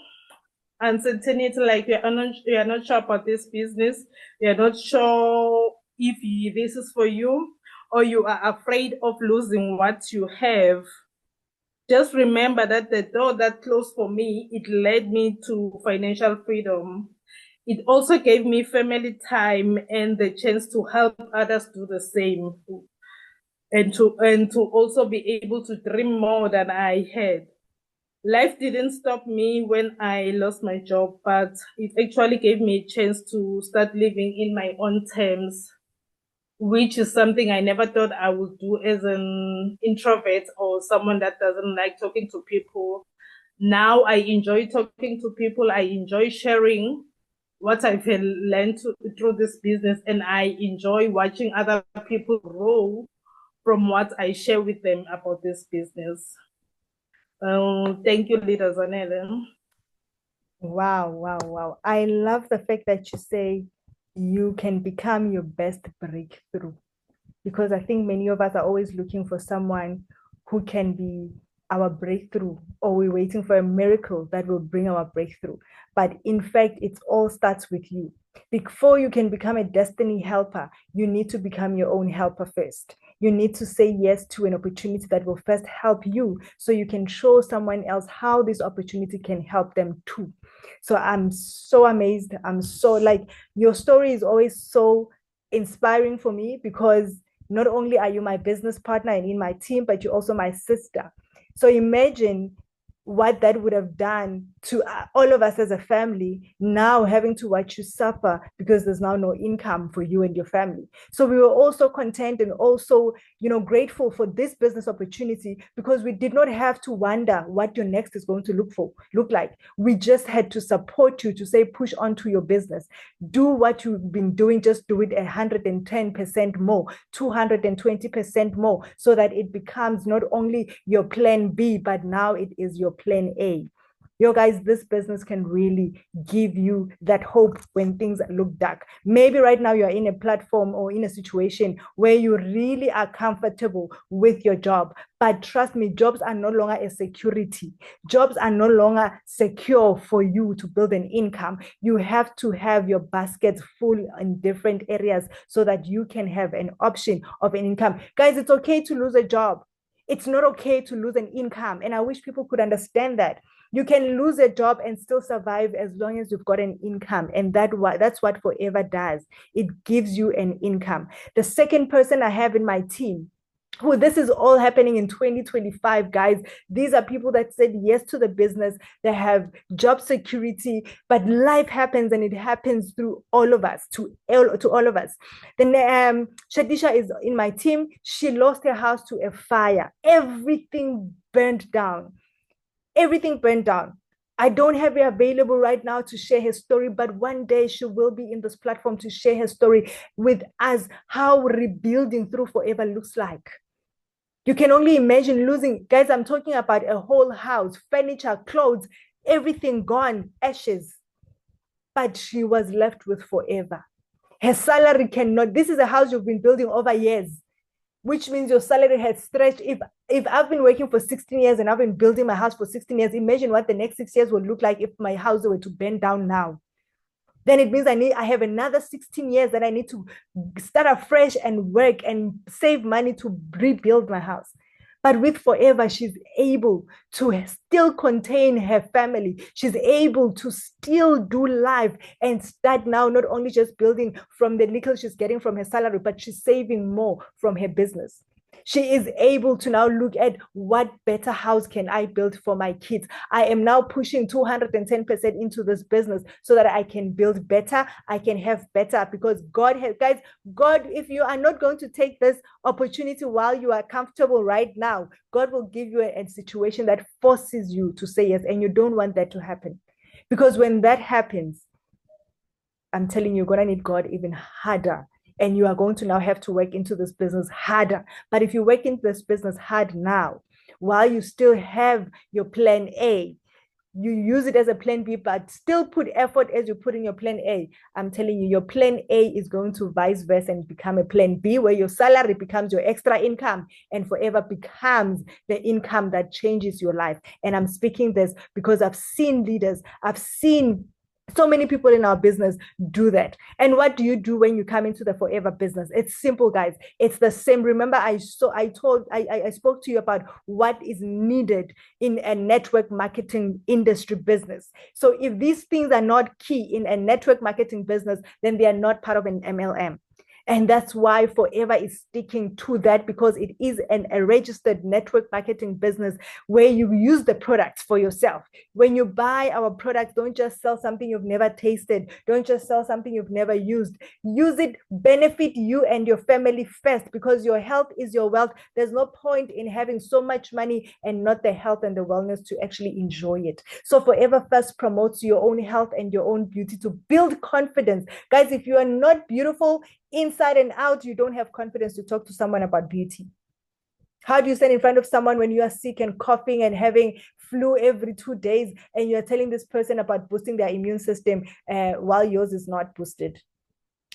uncertainty, like you're not sure about this business, you're not sure if this is for you, or you are afraid of losing what you have, just remember that the door that closed for me, it led me to financial freedom. It also gave me family time and the chance to help others do the same, and to also be able to dream more than I had. Life didn't stop me when I lost my job, but it actually gave me a chance to start living in my own terms, which is something I never thought I would do as an introvert or someone that doesn't like talking to people. Now I enjoy talking to people. I enjoy sharing what I've learned through this business, and I enjoy watching other people grow from what I share with them about this business. Thank you, Leader Zanele. Wow, wow, wow. I love the fact that you say you can become your best breakthrough, because I think many of us are always looking for someone who can be our breakthrough, or we're waiting for a miracle that will bring our breakthrough. But in fact, it all starts with you. Before you can become a destiny helper, you need to become your own helper first. You need to say yes to an opportunity that will first help you, so you can show someone else how this opportunity can help them too. So I'm so amazed. I'm so, like, your story is always so inspiring for me, because not only are you my business partner and in my team, but you're also my sister. So imagine what that would have done to all of us as a family, now having to watch you suffer because there's now no income for you and your family. So we were also content and also, grateful for this business opportunity, because we did not have to wonder what your next is going to look like. We just had to support you, to say, push on to your business, do what you've been doing, just do it 110% more, 220% more, so that it becomes not only your plan B, but now it is your plan A. Yo, guys, this business can really give you that hope when things look dark. Maybe right now you're in a platform or in a situation where you really are comfortable with your job. But trust me, jobs are no longer a security. Jobs are no longer secure for you to build an income. You have to have your baskets full in different areas so that you can have an option of an income. Guys, it's okay to lose a job. It's not okay to lose an income. And I wish people could understand that. You can lose a job and still survive as long as you've got an income. And that's what Forever does. It gives you an income. The second person I have in my team, who this is all happening in 2025, guys. These are people that said yes to the business. They have job security, but life happens, and it happens through all of us, to all of us. Then Shadisha is in my team. She lost her house to a fire. Everything burned down. Everything burned down. I don't have her available right now to share her story, but one day she will be in this platform to share her story with us, how rebuilding through Forever looks like. You can only imagine losing, guys, I'm talking about a whole house, furniture, clothes, everything gone, ashes. But she was left with Forever. Her salary cannot, this is a house you've been building over years, which means your salary has stretched. If I've been working for 16 years and I've been building my house for 16 years, imagine what the next 6 years would look like if my house were to burn down now. Then it means I have another 16 years that I need to start afresh and work and save money to rebuild my house. But with Forever, she's able to still contain her family. She's able to still do life and start now, not only just building from the little she's getting from her salary, but she's saving more from her business. She is able to now look at what better house can I build for my kids. I am now pushing 210% into this business so that I can build better, I can have better, because God has, guys, God, if you are not going to take this opportunity while you are comfortable right now, God will give you a situation that forces you to say yes, and you don't want that to happen. Because when that happens, I'm telling you, you're going to need God even harder. And you are going to now have to work into this business harder. But if you work into this business hard now, while you still have your plan A, you use it as a plan B, but still put effort as you put in your plan A. I'm telling you, your plan A is going to vice versa and become a plan B, where your salary becomes your extra income and Forever becomes the income that changes your life. And I'm speaking this because I've seen leaders, I've seen so many people in our business do that. And what do you do when you come into the Forever business? It's simple, guys. It's the same. Remember, I spoke to you about what is needed in a network marketing industry business. So if these things are not key in a network marketing business, then they are not part of an MLM. And that's why Forever is sticking to that, because it is a registered network marketing business where you use the products for yourself. When you buy our products, don't just sell something you've never tasted. Don't just sell something you've never used. Use it, benefit you and your family first, because your health is your wealth. There's no point in having so much money and not the health and the wellness to actually enjoy it. So Forever first promotes your own health and your own beauty to build confidence. Guys, if you are not beautiful inside and out, you don't have confidence to talk to someone about beauty. How do you stand in front of someone when you are sick and coughing and having flu every 2 days, and you're telling this person about boosting their immune system while yours is not boosted?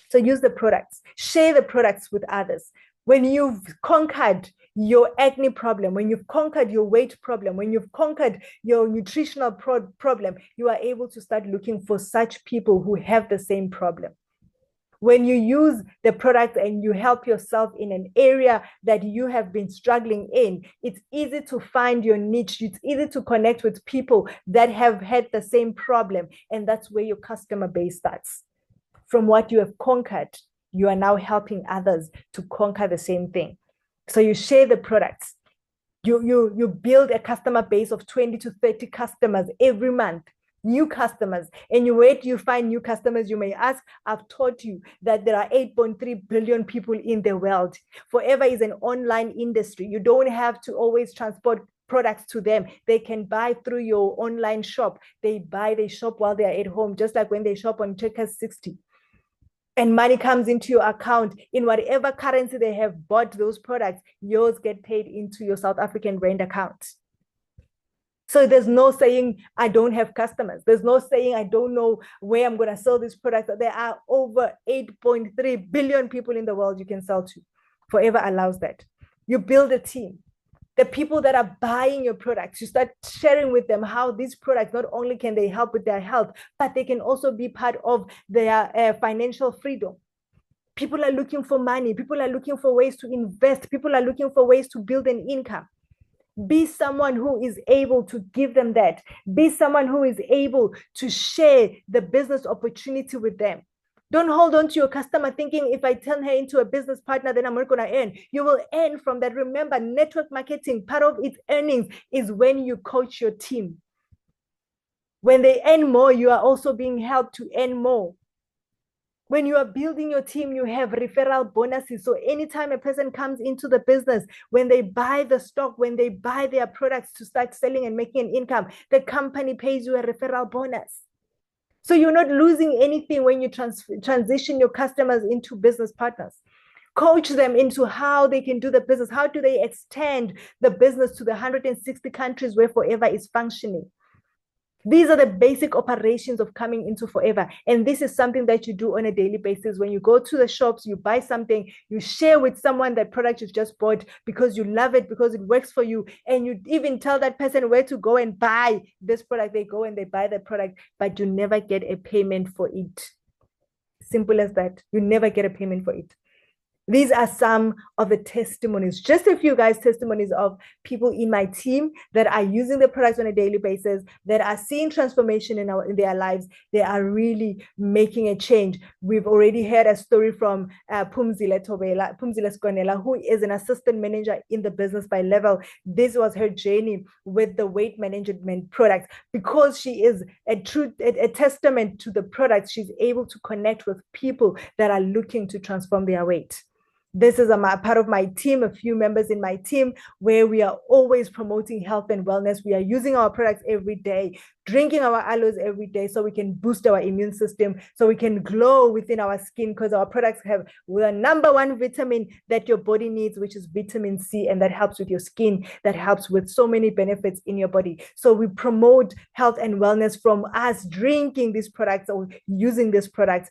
So use the products, share the products with others. When you've conquered your acne problem, when you've conquered your weight problem, when you've conquered your nutritional problem, you are able to start looking for such people who have the same problem. When you use the product and you help yourself in an area that you have been struggling in, it's easy to find your niche. It's easy to connect with people that have had the same problem. And that's where your customer base starts. From what you have conquered, you are now helping others to conquer the same thing. So you share the products. You build a customer base of 20 to 30 customers every month. New customers. And where do you find new customers? You may ask. I've taught you that there are 8.3 billion people in the world. Forever is an online industry. You don't have to always transport products to them. They can buy through your online shop. They shop while they are at home, just like when they shop on Checkers 60. And money comes into your account in whatever currency they have bought those products. Yours get paid into your South African Rand account. So there's no saying, I don't have customers. There's no saying, I don't know where I'm going to sell this product. There are over 8.3 billion people in the world you can sell to. Forever allows that. You build a team. The people that are buying your products, you start sharing with them how these products, not only can they help with their health, but they can also be part of their financial freedom. People are looking for money. People are looking for ways to invest. People are looking for ways to build an income. Be someone who is able to give them that. Be someone who is able to share the business opportunity with them. Don't hold on to your customer thinking if I turn her into a business partner, then I'm not going to earn. You will earn from that. Remember, network marketing, part of its earnings is when you coach your team. When they earn more, you are also being helped to earn more. When you are building your team, you have referral bonuses. So anytime a person comes into the business, when they buy the stock, when they buy their products to start selling and making an income, the company pays you a referral bonus. So you're not losing anything when you transition your customers into business partners. Coach them into how they can do the business. How do they extend the business to the 160 countries where Forever is functioning? These are the basic operations of coming into Forever. And this is something that you do on a daily basis. When you go to the shops, you buy something, you share with someone that product you've just bought because you love it, because it works for you. And you even tell that person where to go and buy this product. They go and they buy the product, but you never get a payment for it. Simple as that. You never get a payment for it. These are some of the testimonies, just a few guys' testimonies of people in my team that are using the products on a daily basis, that are seeing transformation in their lives. They are really making a change. We've already heard a story from Phumzile Skonela, who is an assistant manager in the business by Level. This was her journey with the weight management products. Because she is a testament to the products, she's able to connect with people that are looking to transform their weight. This is a part of my team, a few members in my team, where we are always promoting health and wellness. We are using our products every day, drinking our aloes every day so we can boost our immune system, so we can glow within our skin, because our products have the number one vitamin that your body needs, which is vitamin C, and that helps with your skin, that helps with so many benefits in your body. So we promote health and wellness from us drinking these products or using these products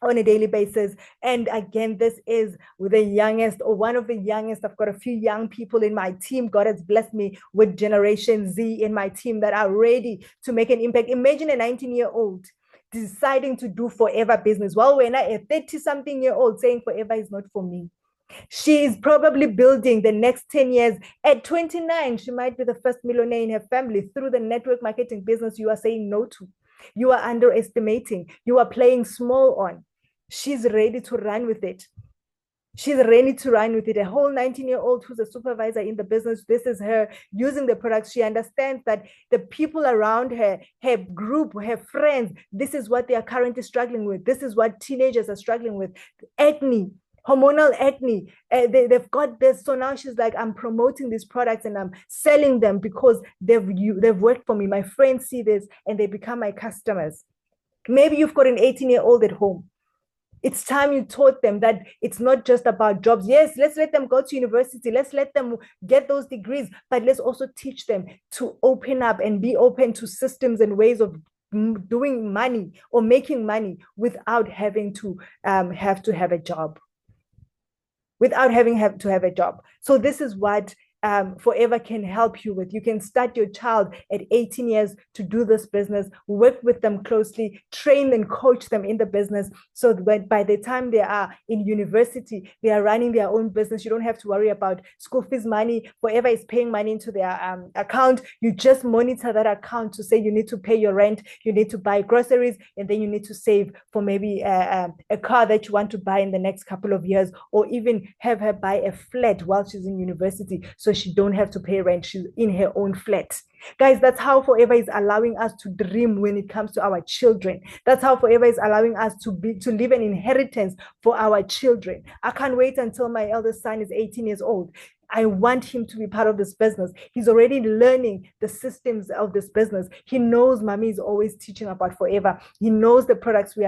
on a daily basis. And again, this is with the youngest, or one of the youngest. I've got a few young people in my team. God has blessed me with Generation Z in my team that are ready to make an impact. Imagine a 19-year-old deciding to do Forever business, while we're not a 30-something-year-old saying Forever is not for me. She is probably building the next 10 years. At 29, she might be the first millionaire in her family through the network marketing business you are saying no to. You are underestimating. You are playing small on. She's ready to run with it. She's ready to run with it. A whole 19-year-old who's a supervisor in the business. This is her using the products. She understands that the people around her, her group, her friends, this is what they are currently struggling with. This is what teenagers are struggling with. Acne, hormonal acne, they've got this. So now she's like, I'm promoting these products and I'm selling them because they've worked for me. My friends see this and they become my customers. Maybe you've got an 18-year-old at home. It's time you taught them that it's not just about jobs. Yes, let's let them go to university. Let's let them get those degrees, but let's also teach them to open up and be open to systems and ways of doing money or making money without having to have a job. So this is what Forever can help you with. You can start your child at 18 years to do this business, work with them closely, train and coach them in the business, so that by the time they are in university, they are running their own business. You don't have to worry about school fees money. Forever is paying money into their account. You just monitor that account to say you need to pay your rent, you need to buy groceries, and then you need to save for maybe a car that you want to buy in the next couple of years, or even have her buy a flat while she's in university, so she don't have to pay rent. She's in her own flat. Guys, that's how Forever is allowing us to dream when it comes to our children. That's how Forever is allowing us to leave an inheritance for our children. I can't wait until my eldest son is 18 years old. I want him to be part of this business. He's already learning the systems of this business. He knows mommy is always teaching about Forever. He knows the products we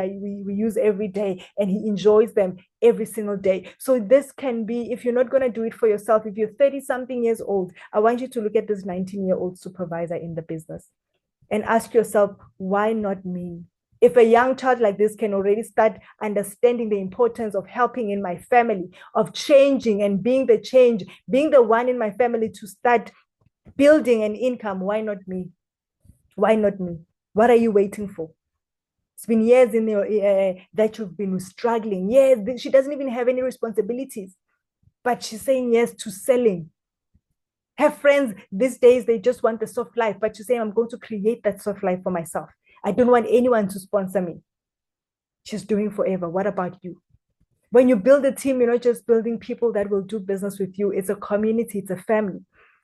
use every day, and he enjoys them every single day. So this can be, if you're not going to do it for yourself, if you're 30-something years old, I want you to look at this 19-year-old supervisor in the business and ask yourself, why not me? If a young child like this can already start understanding the importance of helping in my family, of changing and being the change, being the one in my family to start building an income, why not me? Why not me? What are you waiting for? It's been years that you've been struggling. Yes, she doesn't even have any responsibilities, but she's saying yes to selling. Have friends these days, they just want the soft life, but you're saying, I'm going to create that soft life for myself. I don't want anyone to sponsor me. She's doing forever. What about you? When you build a team, you're not just building people that will do business with you. It's a community, it's a family.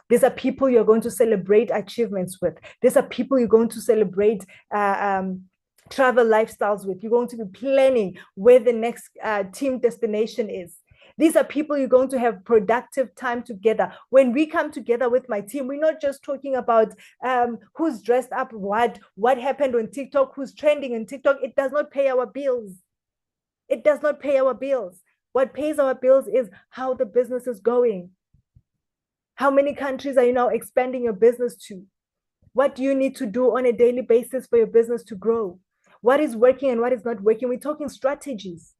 These are people you're going to celebrate achievements with. These are people you're going to celebrate travel lifestyles with. You're going to be planning where the next team destination is. These are people you're going to have productive time together. When we come together with my team, we're not just talking about who's dressed up, what happened on TikTok, who's trending on TikTok. It does not pay our bills. It does not pay our bills. What pays our bills is how the business is going. How many countries are you now expanding your business to? What do you need to do on a daily basis for your business to grow? What is working and what is not working? We're talking strategies.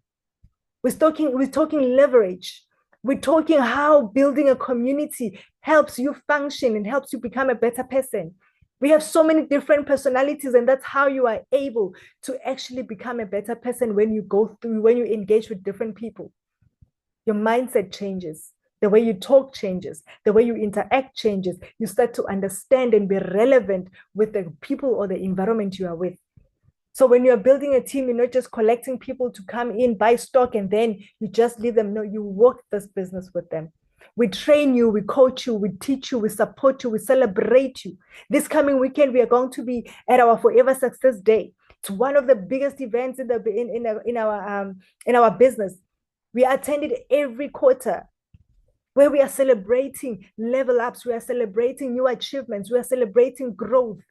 We're talking leverage. We're talking how building a community helps you function and helps you become a better person. We have so many different personalities, and that's how you are able to actually become a better person when you engage with different people. Your mindset changes. The way you talk changes. The way you interact changes. You start to understand and be relevant with the people or the environment you are with. So when you're building a team, you're not just collecting people to come in, buy stock, and then you just leave them. No, you work this business with them. We train you, we coach you, we teach you, we support you, we celebrate you. This coming weekend, we are going to be at our Forever Success Day. It's one of the biggest events in our business. We attend it every quarter, where we are celebrating level ups, we are celebrating new achievements, we are celebrating growth,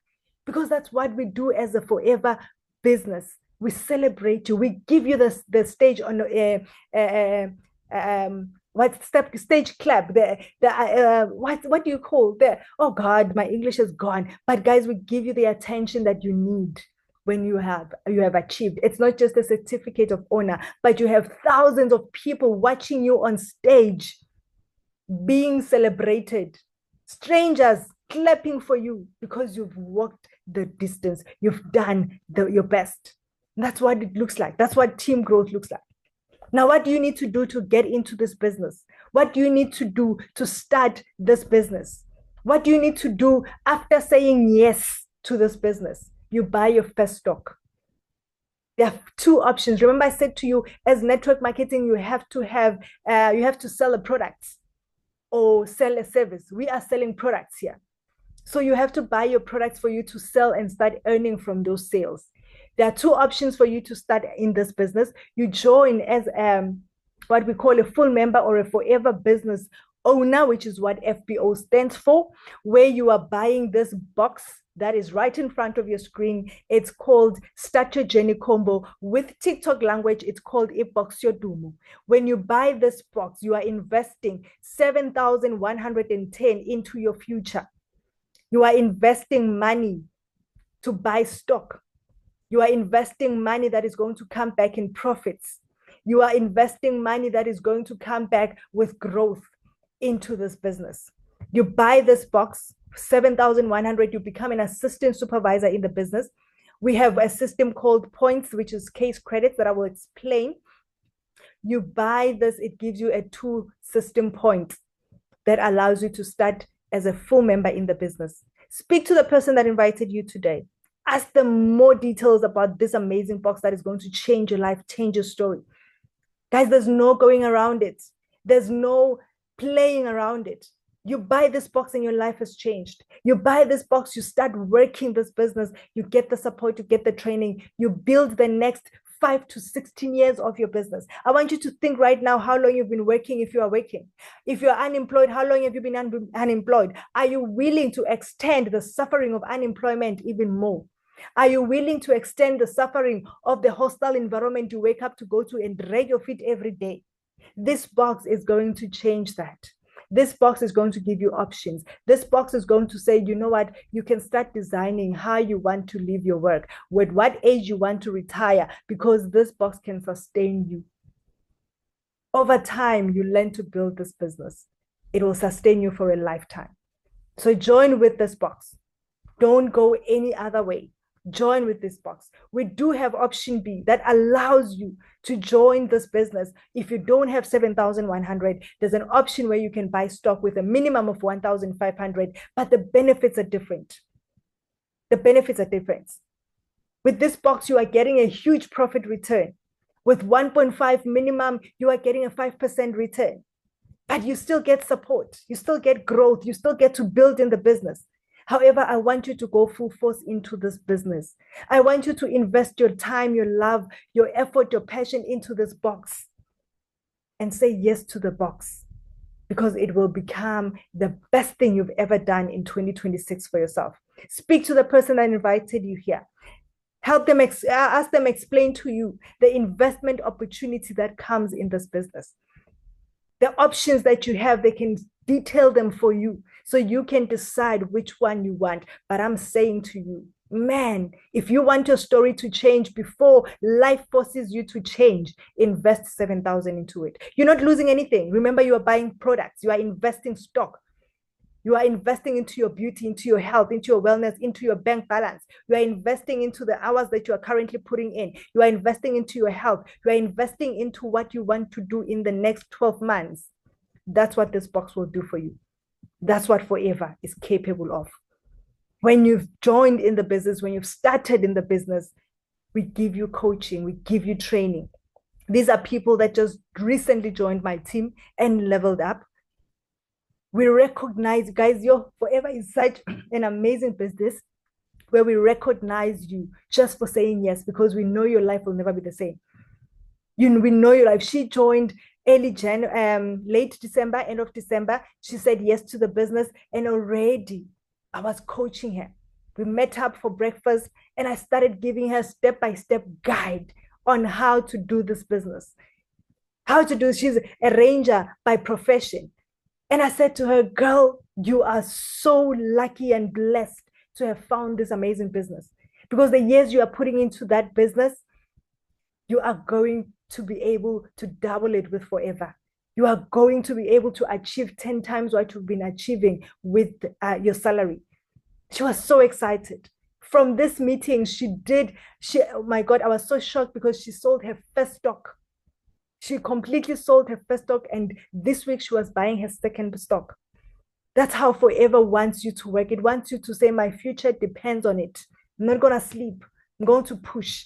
because that's what we do as a Forever business. We celebrate you. We give you the stage on stage clap. What do you call that? Oh God, my English is gone. But guys, we give you the attention that you need when you have achieved. It's not just a certificate of honor, but you have thousands of people watching you on stage, being celebrated, strangers clapping for you because you've walked the distance, you've done your best. That's what it looks like. That's what team growth looks like. Now, what do you need to do to get into this business? What do you need to do to start this business? What do you need to do after saying yes to this business? You buy your first stock. There are two options. Remember, I said to you, as network marketing, you have to sell a product or sell a service. We are selling products here. So you have to buy your products for you to sell and start earning from those sales. There are two options for you to start in this business. You join as what we call a full member or a Forever Business Owner, which is what FBO stands for, where you are buying this box that is right in front of your screen. It's called Start Your Journey Combo. With TikTok language, it's called iBox Yodumo. When you buy this box, you are investing 7,110 into your future. You are investing money to buy stock. You are investing money that is going to come back in profits. You are investing money that is going to come back with growth into this business. You buy this box, 7,100, you become an assistant supervisor in the business. We have a system called points, which is case credits that I will explain. You buy this, it gives you a 2 system points that allows you to start as a full member in the business. Speak to the person that invited you today. Ask them more details about this amazing box that is going to change your life, change your story. Guys, there's no going around it. There's no playing around it. You buy this box and your life has changed. You buy this box, you start working this business, you get the support, you get the training, you build the next 5 to 16 years of your business. I want you to think right now how long you've been working if you are working. If you're unemployed, how long have you been unemployed? Are you willing to extend the suffering of unemployment even more? Are you willing to extend the suffering of the hostile environment you wake up to go to and drag your feet every day? This box is going to change that. This box is going to give you options. This box is going to say, you know what, you can start designing how you want to live your work, with what age you want to retire, because this box can sustain you. Over time, you learn to build this business. It will sustain you for a lifetime. So join with this box. Don't go any other way. join with this box. We do have option B that allows you to join this business. If you don't have 7,100, there's an option where you can buy stock with a minimum of 1,500, but the benefits are different. The benefits are different. With this box, you are getting a huge profit return. With 1.5 minimum, you are getting a 5% return. But you still get support. You still get growth. You still get to build in the business. However, I want you to go full force into this business. I want you to invest your time, your love, your effort, your passion into this box and say yes to the box, because it will become the best thing you've ever done in 2026 for yourself. Speak to the person that invited you here. Help them, ask them, explain to you the investment opportunity that comes in this business. The options that you have, they can detail them for you so you can decide which one you want. But I'm saying to you, man, if you want your story to change before life forces you to change, invest 7,000 into it. You're not losing anything. Remember, you are buying products. You are investing stock. You are investing into your beauty, into your health, into your wellness, into your bank balance. You are investing into the hours that you are currently putting in. You are investing into your health. You are investing into what you want to do in the next 12 months. That's what this box will do for you. That's what Forever is capable of. When you've joined in the business, when you've started in the business, we give you coaching, we give you training. These are people that just recently joined my team and leveled up. We recognize, guys, your Forever is such an amazing business where we recognize you just for saying yes, because we know your life will never be the same. We know your life. She joined late December, end of December. She said yes to the business, and already I was coaching her. We met up for breakfast, and I started giving her step-by-step guide on how to do this business. She's a ranger by profession. And I said to her, girl, you are so lucky and blessed to have found this amazing business, because the years you are putting into that business, you are going to be able to double it with Forever. You are going to be able to achieve 10 times what you've been achieving with your salary. She was so excited. From this meeting, oh my God, I was so shocked because she sold her first stock. She completely sold her first stock, and this week she was buying her second stock. That's how Forever wants you to work. It wants you to say, my future depends on it. I'm not going to sleep. I'm going to push.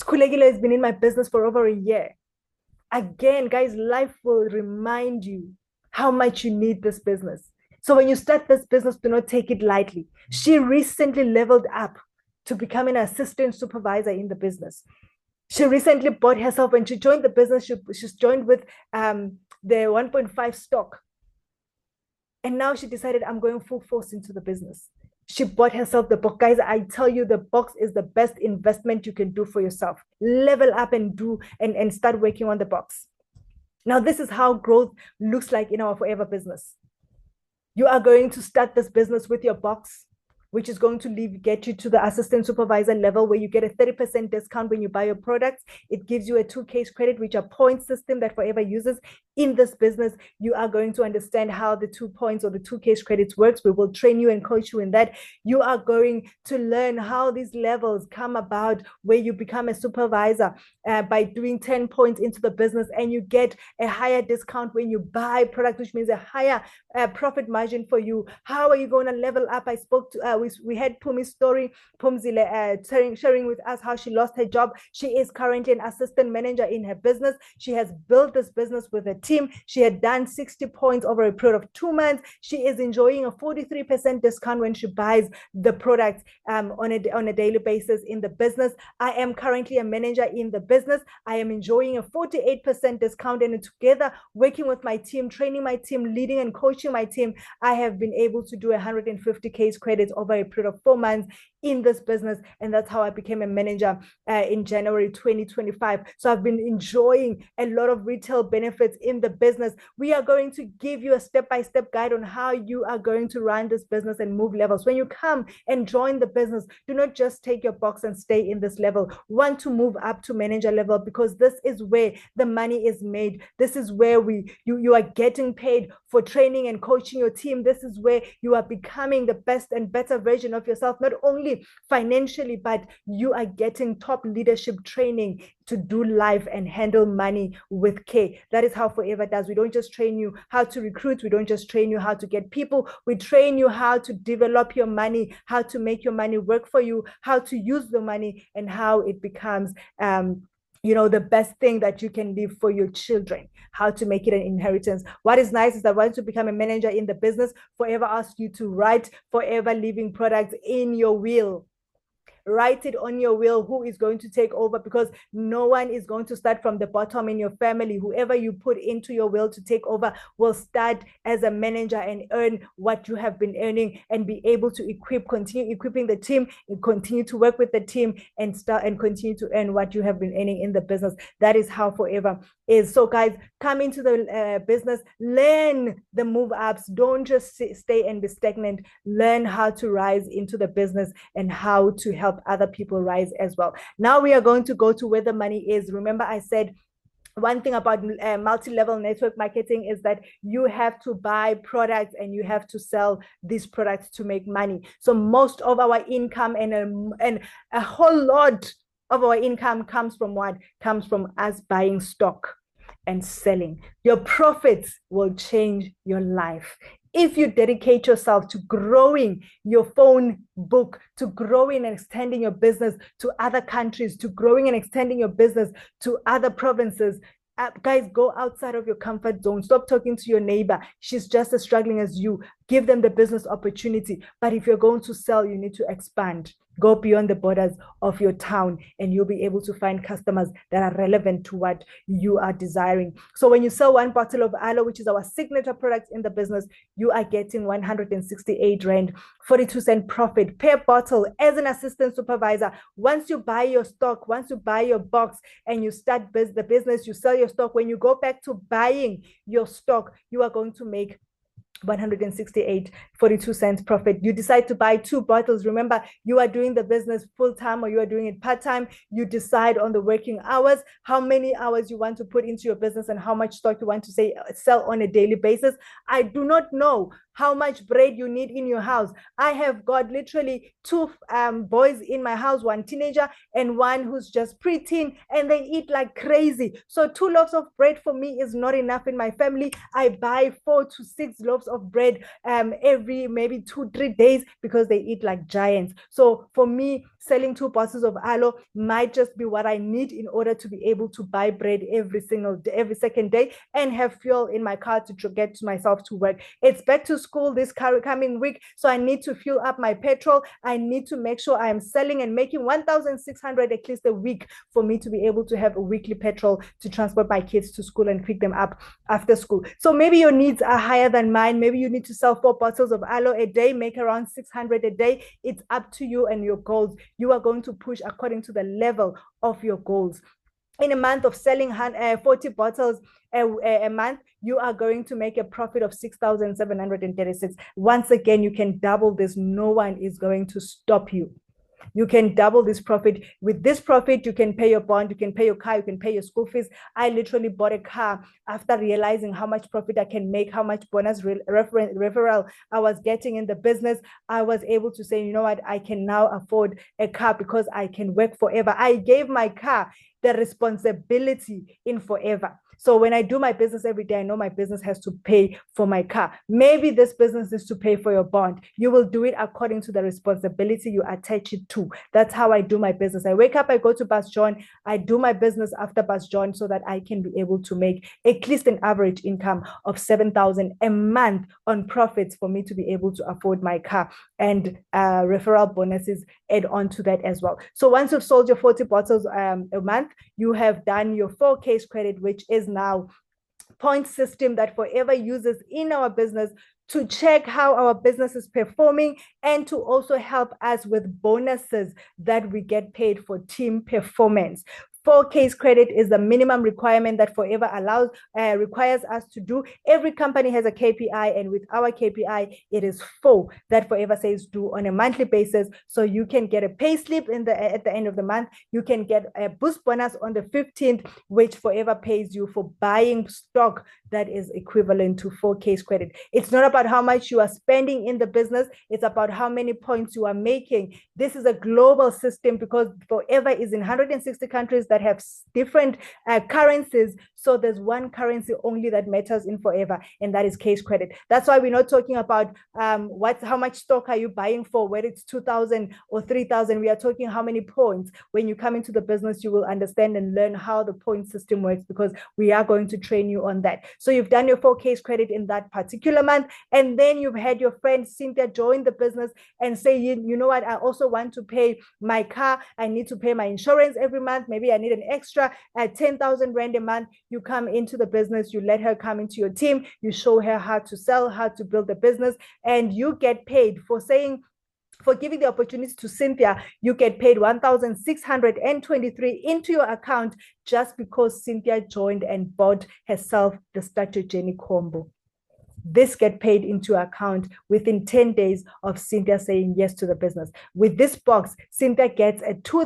Skhulekile has been in my business for over a year. Again, guys, life will remind you how much you need this business. So when you start this business, do not take it lightly. She recently leveled up to become an assistant supervisor in the business. She recently bought herself, when she joined the business, she's joined with the 1.5 stock. And now she decided, I'm going full force into the business. She bought herself the box. Guys, I tell you, the box is the best investment you can do for yourself. Level up and start working on the box. Now, this is how growth looks like in our Forever business. You are going to start this business with your box, which is going to get you to the assistant supervisor level, where you get a 30% discount when you buy your products. It gives you a 2 case credit, which are point system that Forever uses. In this business, you are going to understand how the 2 points or the 2 case credits works. We will train you and coach you in that. You are going to learn how these levels come about, where you become a supervisor by doing 10 points into the business, and you get a higher discount when you buy product, which means a higher profit margin for you. How are you going to level up? I spoke to we had Pumi's story, Phumzile sharing with us how she lost her job. She is currently an assistant manager in her business. She has built this business with a team. She had done 60 points over a period of 2 months. She is enjoying a 43% discount when she buys the products on a daily basis in the business. I am currently a manager in the business. I am enjoying a 48% discount, and together working with my team, training my team, leading and coaching my team, I have been able to do 150 case credits over a period of 4 months in this business. And that's how I became a manager in January 2025. So I've been enjoying a lot of retail benefits in the business. We are going to give you a step-by-step guide on how you are going to run this business and move levels. When you come and join the business, do not just take your box and stay in this level. Want to move up to manager level, because this is where the money is made. This is where you are getting paid for training and coaching your team. This is where you are becoming the best and better version of yourself, not only financially, but you are getting top leadership training to do life and handle money with care. That is how Forever does. We don't just train you how to recruit. We don't just train you how to get people. We train you how to develop your money, how to make your money work for you, how to use the money, and how it becomes the best thing that you can leave for your children, how to make it an inheritance. What is nice is that once you become a manager in the business, Forever asks you to write Forever Living products in your will. Write it on your will who is going to take over, because no one is going to start from the bottom in your family. Whoever you put into your will to take over will start as a manager and earn what you have been earning, and be able to continue equipping the team, and continue to work with the team, and continue to earn what you have been earning in the business. That is how Forever is. So guys, come into the business, learn the move ups. Don't just stay and be stagnant. Learn how to rise into the business and how to help other people rise as well. Now we are going to go to where the money is. Remember, I said one thing about multi-level network marketing is that you have to buy products and you have to sell these products to make money. So most of our income and a whole lot of our income comes from what? Comes from us buying stock and selling. Your profits will change your life if you dedicate yourself to growing your phone book, to growing and extending your business to other countries, to growing and extending your business to other provinces. Guys, go outside of your comfort zone. Stop talking to your neighbor. She's just as struggling as you. Give them the business opportunity. But if you're going to sell, you need to expand. Go beyond the borders of your town, and you'll be able to find customers that are relevant to what you are desiring. So when you sell one bottle of aloe, which is our signature product in the business, you are getting 168 Rand, 42 cent profit per bottle as an assistant supervisor. Once you buy your stock, once you buy your box and you start the business, you sell your stock. When you go back to buying your stock, you are going to make 168, 42 cents profit. You decide to buy 2 bottles. Remember, you are doing the business full-time or you are doing it part-time. You decide on the working hours, how many hours you want to put into your business and how much stock you want to sell on a daily basis. I do not know how much bread you need in your house. I have got literally 2 boys in my house, 1 teenager and 1 who's just preteen, and they eat like crazy. So 2 loaves of bread for me is not enough in my family. I buy 4 to 6 loaves of bread every maybe 2-3 days because they eat like giants. So for me, selling 2 boxes of aloe might just be what I need in order to be able to buy bread every second day and have fuel in my car to get to myself to work. It's back to school this coming week, so I need to fuel up my petrol. I need to make sure I am selling and making 1,600 at least a week for me to be able to have a weekly petrol to transport my kids to school and pick them up after school. So maybe your needs are higher than mine. Maybe you need to sell 4 bottles of aloe a day, make around 600 a day. It's up to you and your goals. You are going to push according to the level of your goals. In a month of selling 40 bottles a month, you are going to make a profit of 6,736. Once again, you can double this. No one is going to stop you. You can double this profit. With this profit, you can pay your bond, you can pay your car, you can pay your school fees. I literally bought a car after realizing how much profit I can make, how much bonus referral I was getting in the business. I was able to say, you know what, I can now afford a car because I can work forever. I gave my car the responsibility in forever. So when I do my business every day, I know my business has to pay for my car. Maybe this business is to pay for your bond. You will do it according to the responsibility you attach it to. That's how I do my business. I wake up, I go to Bus John, I do my business after Bus John so that I can be able to make at least an average income of 7,000 a month on profits for me to be able to afford my car, and referral bonuses add on to that as well. So once you've sold your 40 bottles a month, you have done your 4 case credit, which is now point system that Forever uses in our business to check how our business is performing and to also help us with bonuses that we get paid for team performance. 4 case credit is the minimum requirement that Forever requires us to do. Every company has a KPI, and with our KPI, it is 4 that Forever says do on a monthly basis. So you can get a pay slip at the end of the month. You can get a boost bonus on the 15th, which Forever pays you for buying stock that is equivalent to 4 case credit. It's not about how much you are spending in the business. It's about how many points you are making. This is a global system because Forever is in 160 countries that have different currencies. So there's one currency only that matters in Forever, and that is case credit. That's why we're not talking about how much stock are you buying for, whether it's 2,000 or 3,000. We are talking how many points. When you come into the business, you will understand and learn how the point system works, because we are going to train you on that. So you've done your 4 case credit in that particular month, and then you've had your friend Cynthia join the business and say, you know what, I also want to pay my car. I need to pay my insurance every month. Maybe I need an extra 10,000 Rand a month. You come into the business, you let her come into your team, you show her how to sell, how to build the business, and you get paid for giving the opportunity to Cynthia. You get paid 1,623 into your account just because Cynthia joined and bought herself the Strategenic combo. This get paid into account within 10 days of Cynthia saying yes to the business. With this box, Cynthia gets a 2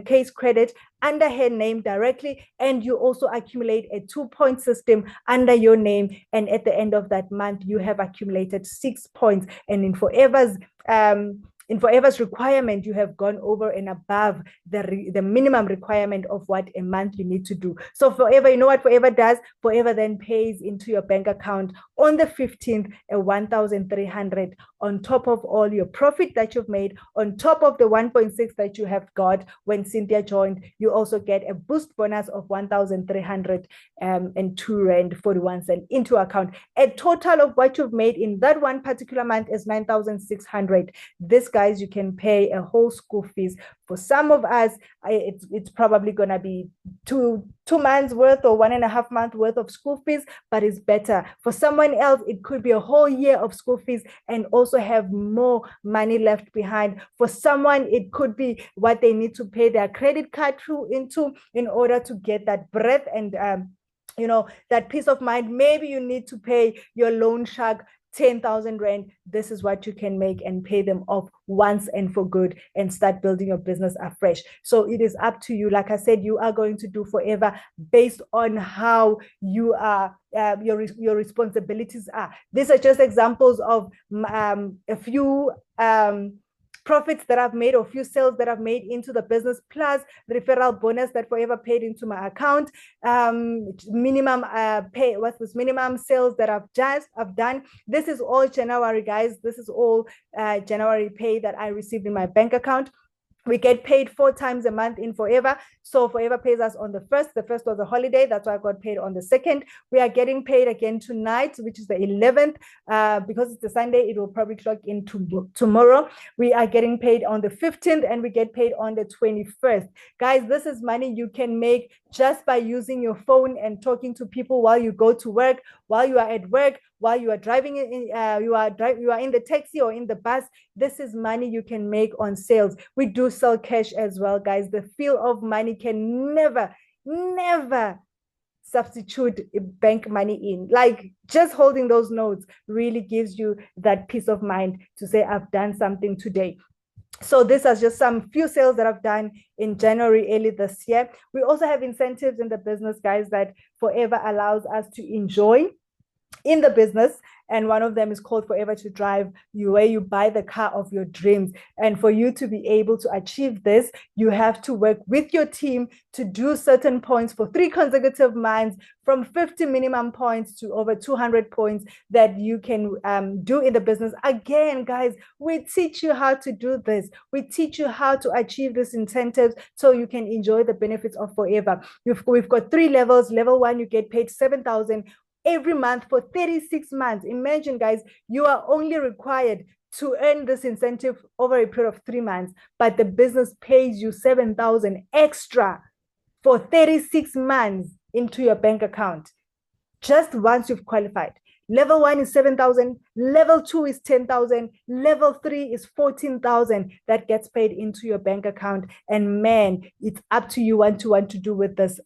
case credit under her name directly, and you also accumulate a 2-point system under your name. And at the end of that month, you have accumulated 6 points. And in Forever's requirement, you have gone over and above the minimum requirement of what a month you need to do. So Forever, you know what Forever does? Forever then pays into your bank account on the 15th, 1,300 on top of all your profit that you've made, on top of the 1.6 that you have got when Cynthia joined. You also get a boost bonus of 1,302 Rand 41 cents into account. A total of what you've made in that one particular month is 9,600. This, guys, you can pay a whole school fees. For some of us, it's probably going to be two months worth or 1.5 months worth of school fees, but it's better. For someone else, it could be a whole year of school fees and also have more money left behind. For someone, it could be what they need to pay their credit card through into in order to get that breadth and that peace of mind. Maybe you need to pay your loan shark 10,000 Rand. This is what you can make and pay them off once and for good and start building your business afresh. So it is up to you. Like I said, you are going to do Forever based on how you are, your responsibilities are. These are just examples of a few profits that I've made or few sales that I've made into the business, plus the referral bonus that Forever paid into my account. Minimum pay, what's this? Minimum sales that I've done. This is all January, guys. This is all January pay that I received in my bank account. We get paid 4 times a month in Forever. So Forever pays us on the 1st. The 1st was a holiday. That's why I got paid on the 2nd. We are getting paid again tonight, which is the 11th. Because it's a Sunday, it will probably clock in tomorrow. We are getting paid on the 15th, and we get paid on the 21st. Guys, this is money you can make just by using your phone and talking to people while you go to work, while you are at work, while you are driving you are in the taxi or in the bus. This is money you can make on sales. We do sell cash as well, guys. The feel of money can never substitute bank money in. Like, just holding those notes really gives you that peace of mind to say, I've done something today. So these are just some few sales that I've done in January early this year. We also have incentives in the business, guys, that Forever allows us to enjoy in the business. And one of them is called Forever to Drive, where you buy the car of your dreams. And for you to be able to achieve this, you have to work with your team to do certain points for 3 consecutive months, from 50 minimum points to over 200 points that you can do in the business. Again, guys, we teach you how to do this. We teach you how to achieve these incentives so you can enjoy the benefits of Forever. We've got 3 levels. Level 1, you get paid 7,000 every month for 36 months. Imagine, guys, you are only required to earn this incentive over a period of 3 months, but the business pays you 7,000 extra for 36 months into your bank account just once you've qualified. Level 1 is 7,000. Level 2 is 10,000. Level 3 is 14,000 that gets paid into your bank account. And man, it's up to you what you want to do with this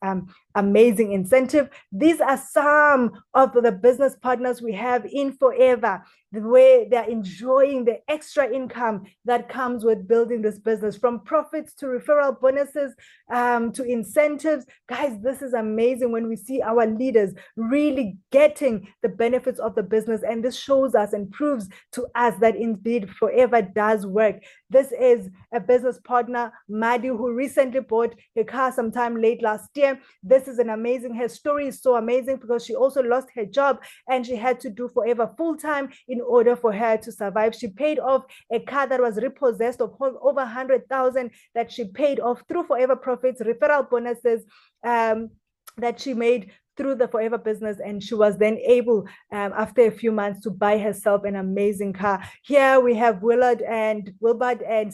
amazing incentive. These are some of the business partners we have in Forever, the way they're enjoying the extra income that comes with building this business, from profits to referral bonuses to incentives. Guys, this is amazing when we see our leaders really getting the benefits of the business. And this shows us and proves to us that indeed Forever does work. This is a business partner, Madi, who recently bought a car sometime late last year. This is an amazing, her story is so amazing because she also lost her job and she had to do Forever full-time in order for her to survive. She paid off a car that was repossessed of over 100,000 that she paid off through Forever profits, referral bonuses that she made through the Forever business, and she was then able, after a few months, to buy herself an amazing car. Here we have Wilbard and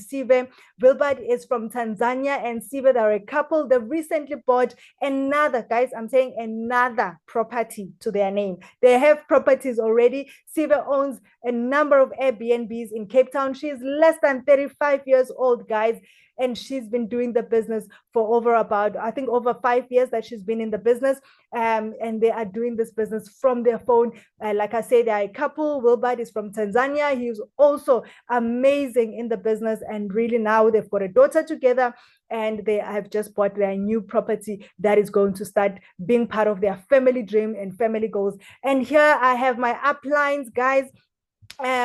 Sive. Wilbard is from Tanzania, and Sive, they're a couple. They recently bought another, guys, I'm saying another property to their name. They have properties already. Sive owns a number of Airbnbs in Cape Town. She is less than 35 years old, guys. And she's been doing the business for over 5 years that she's been in the business. And they are doing this business from their phone. Like I said, they are a couple. Wilbard is from Tanzania. He's also amazing in the business. And really now they've got a daughter together, and they have just bought their new property that is going to start being part of their family dream and family goals. And here I have my uplines, guys.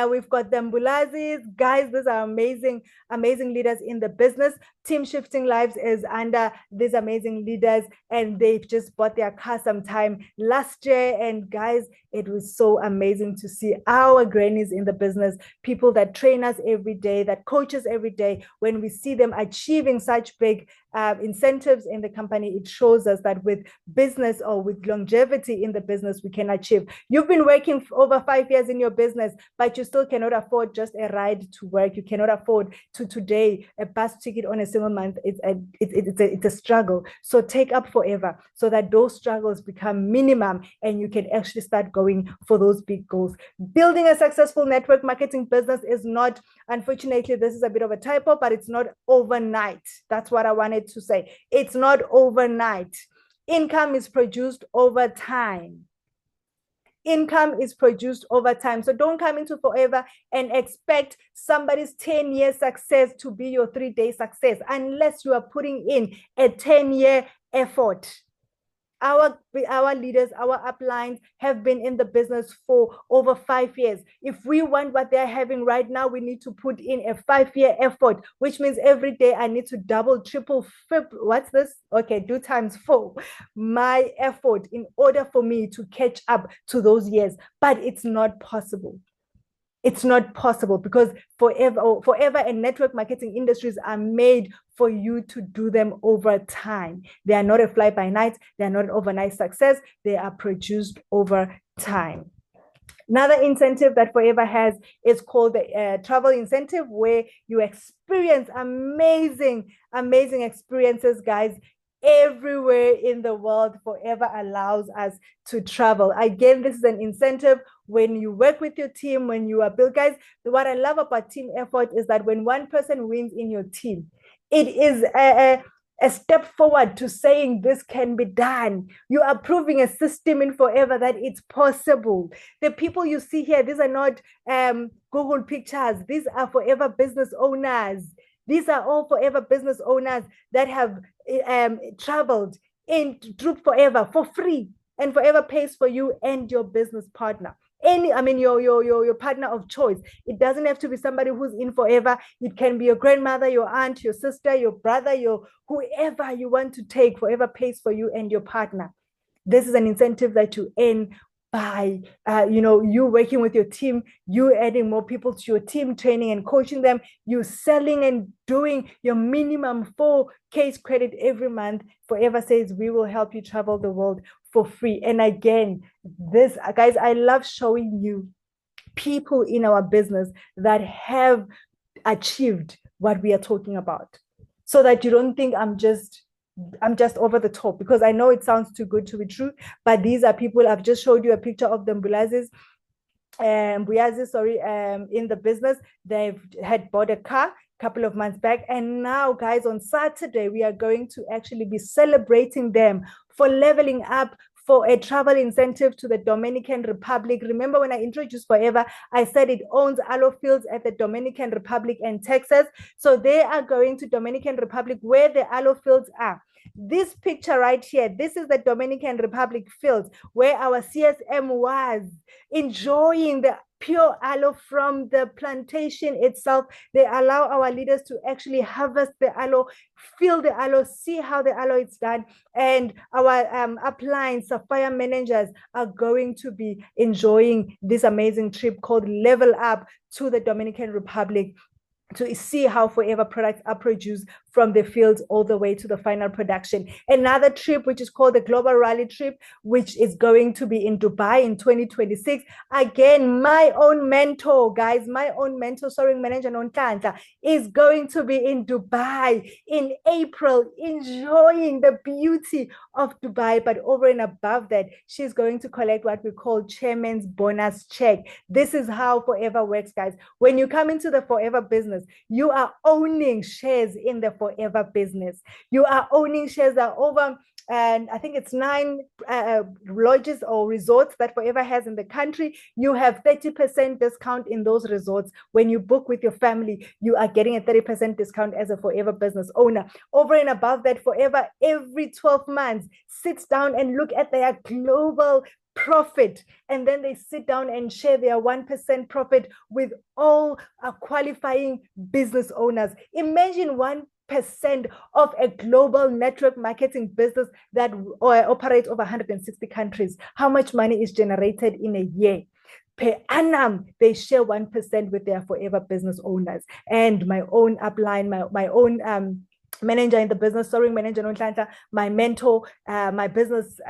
We've got the Mbulazis. Guys, these are amazing leaders in the business. Team Shifting Lives is under these amazing leaders, and they've just bought their car sometime last year. And guys, it was so amazing to see our grannies in the business, people that train us every day, that coach us every day. When we see them achieving such big incentives in the company, it shows us that with business or with longevity in the business, we can achieve. You've been working for over 5 years in your business, but you still cannot afford just a ride to work. You cannot afford to today a bus ticket on a single month. It's a struggle. So take up Forever so that those struggles become minimum and you can actually start going for those big goals. Building a successful network marketing business is not, unfortunately, this is a bit of a typo, but it's not overnight. That's what I wanted to say. It's not overnight. Income is produced over time. Income is produced over time. So don't come into Forever and expect somebody's 10-year success to be your 3-day success unless you are putting in a 10-year effort. Our leaders, our uplines have been in the business for over 5 years. If we want what they're having right now, we need to put in a 5-year effort, which means every day I need to double, triple, what's this? Okay, do times 4 my effort in order for me to catch up to those years. But it's not possible. It's not possible because Forever and network marketing industries are made for you to do them over time. They are not a fly-by-night. They are not an overnight success. They are produced over time. Another incentive that Forever has is called the travel incentive, where you experience amazing experiences, guys. Everywhere in the world, Forever allows us to travel. Again, this is an incentive when you work with your team, when you are built. Guys, what I love about team effort is that when one person wins in your team, it is a step forward to saying this can be done. You are proving a system in Forever that it's possible. The people you see here, these are not Google pictures. These are Forever business owners. These are all Forever business owners that have traveled through Forever for free, and Forever pays for you and your business partner. Your partner of choice. It doesn't have to be somebody who's in Forever. It can be your grandmother, your aunt, your sister, your brother, whoever you want to take. Forever pays for you and your partner. This is an incentive that you earn by you working with your team, you adding more people to your team, training and coaching them, you selling and doing your minimum 4 case credit every month. Forever says we will help you travel the world for free. And again, this, guys, I love showing you people in our business that have achieved what we are talking about, so that you don't think I'm just over the top, because I know it sounds too good to be true, but these are people. I've just showed you a picture of the Mbulazis. Buyazi, in the business. They've had bought a car couple of months back, and now, guys, on Saturday we are going to actually be celebrating them for leveling up, for a travel incentive to the Dominican Republic. Remember when I introduced Forever, I said it owns aloe fields at the Dominican Republic and Texas. So they are going to Dominican Republic where the aloe fields are. This picture right here, this is the Dominican Republic fields where our CSM was enjoying the pure aloe from the plantation itself. They allow our leaders to actually harvest the aloe, feel the aloe, see how the aloe is done. And our upline Sapphire managers are going to be enjoying this amazing trip called Level Up to the Dominican Republic, to see how Forever products are produced from the fields all the way to the final production. Another trip, which is called the Global Rally Trip, which is going to be in Dubai in 2026. Again, my own mentor, guys, my own mentor, Soaring Manager Nonhlanhla, is going to be in Dubai in April, enjoying the beauty of Dubai. But over and above that, she's going to collect what we call Chairman's Bonus Check. This is how Forever works, guys. When you come into the Forever business, you are owning shares in the Forever business. You are owning shares that are over, and I think it's 9 lodges or resorts that Forever has in the country. You have 30% discount in those resorts. When you book with your family, you are getting a 30% discount as a Forever business owner. Over and above that, Forever every 12 months sits down and look at their global profit, and then they sit down and share their 1% profit with all qualifying business owners. Imagine 1% of a global network marketing business that operates over 160 countries. How much money is generated in a year? Per annum, they share 1% with their Forever business owners. And my own upline, my own manager in the business, Soaring Manager Nonhlanhla, my mentor, my business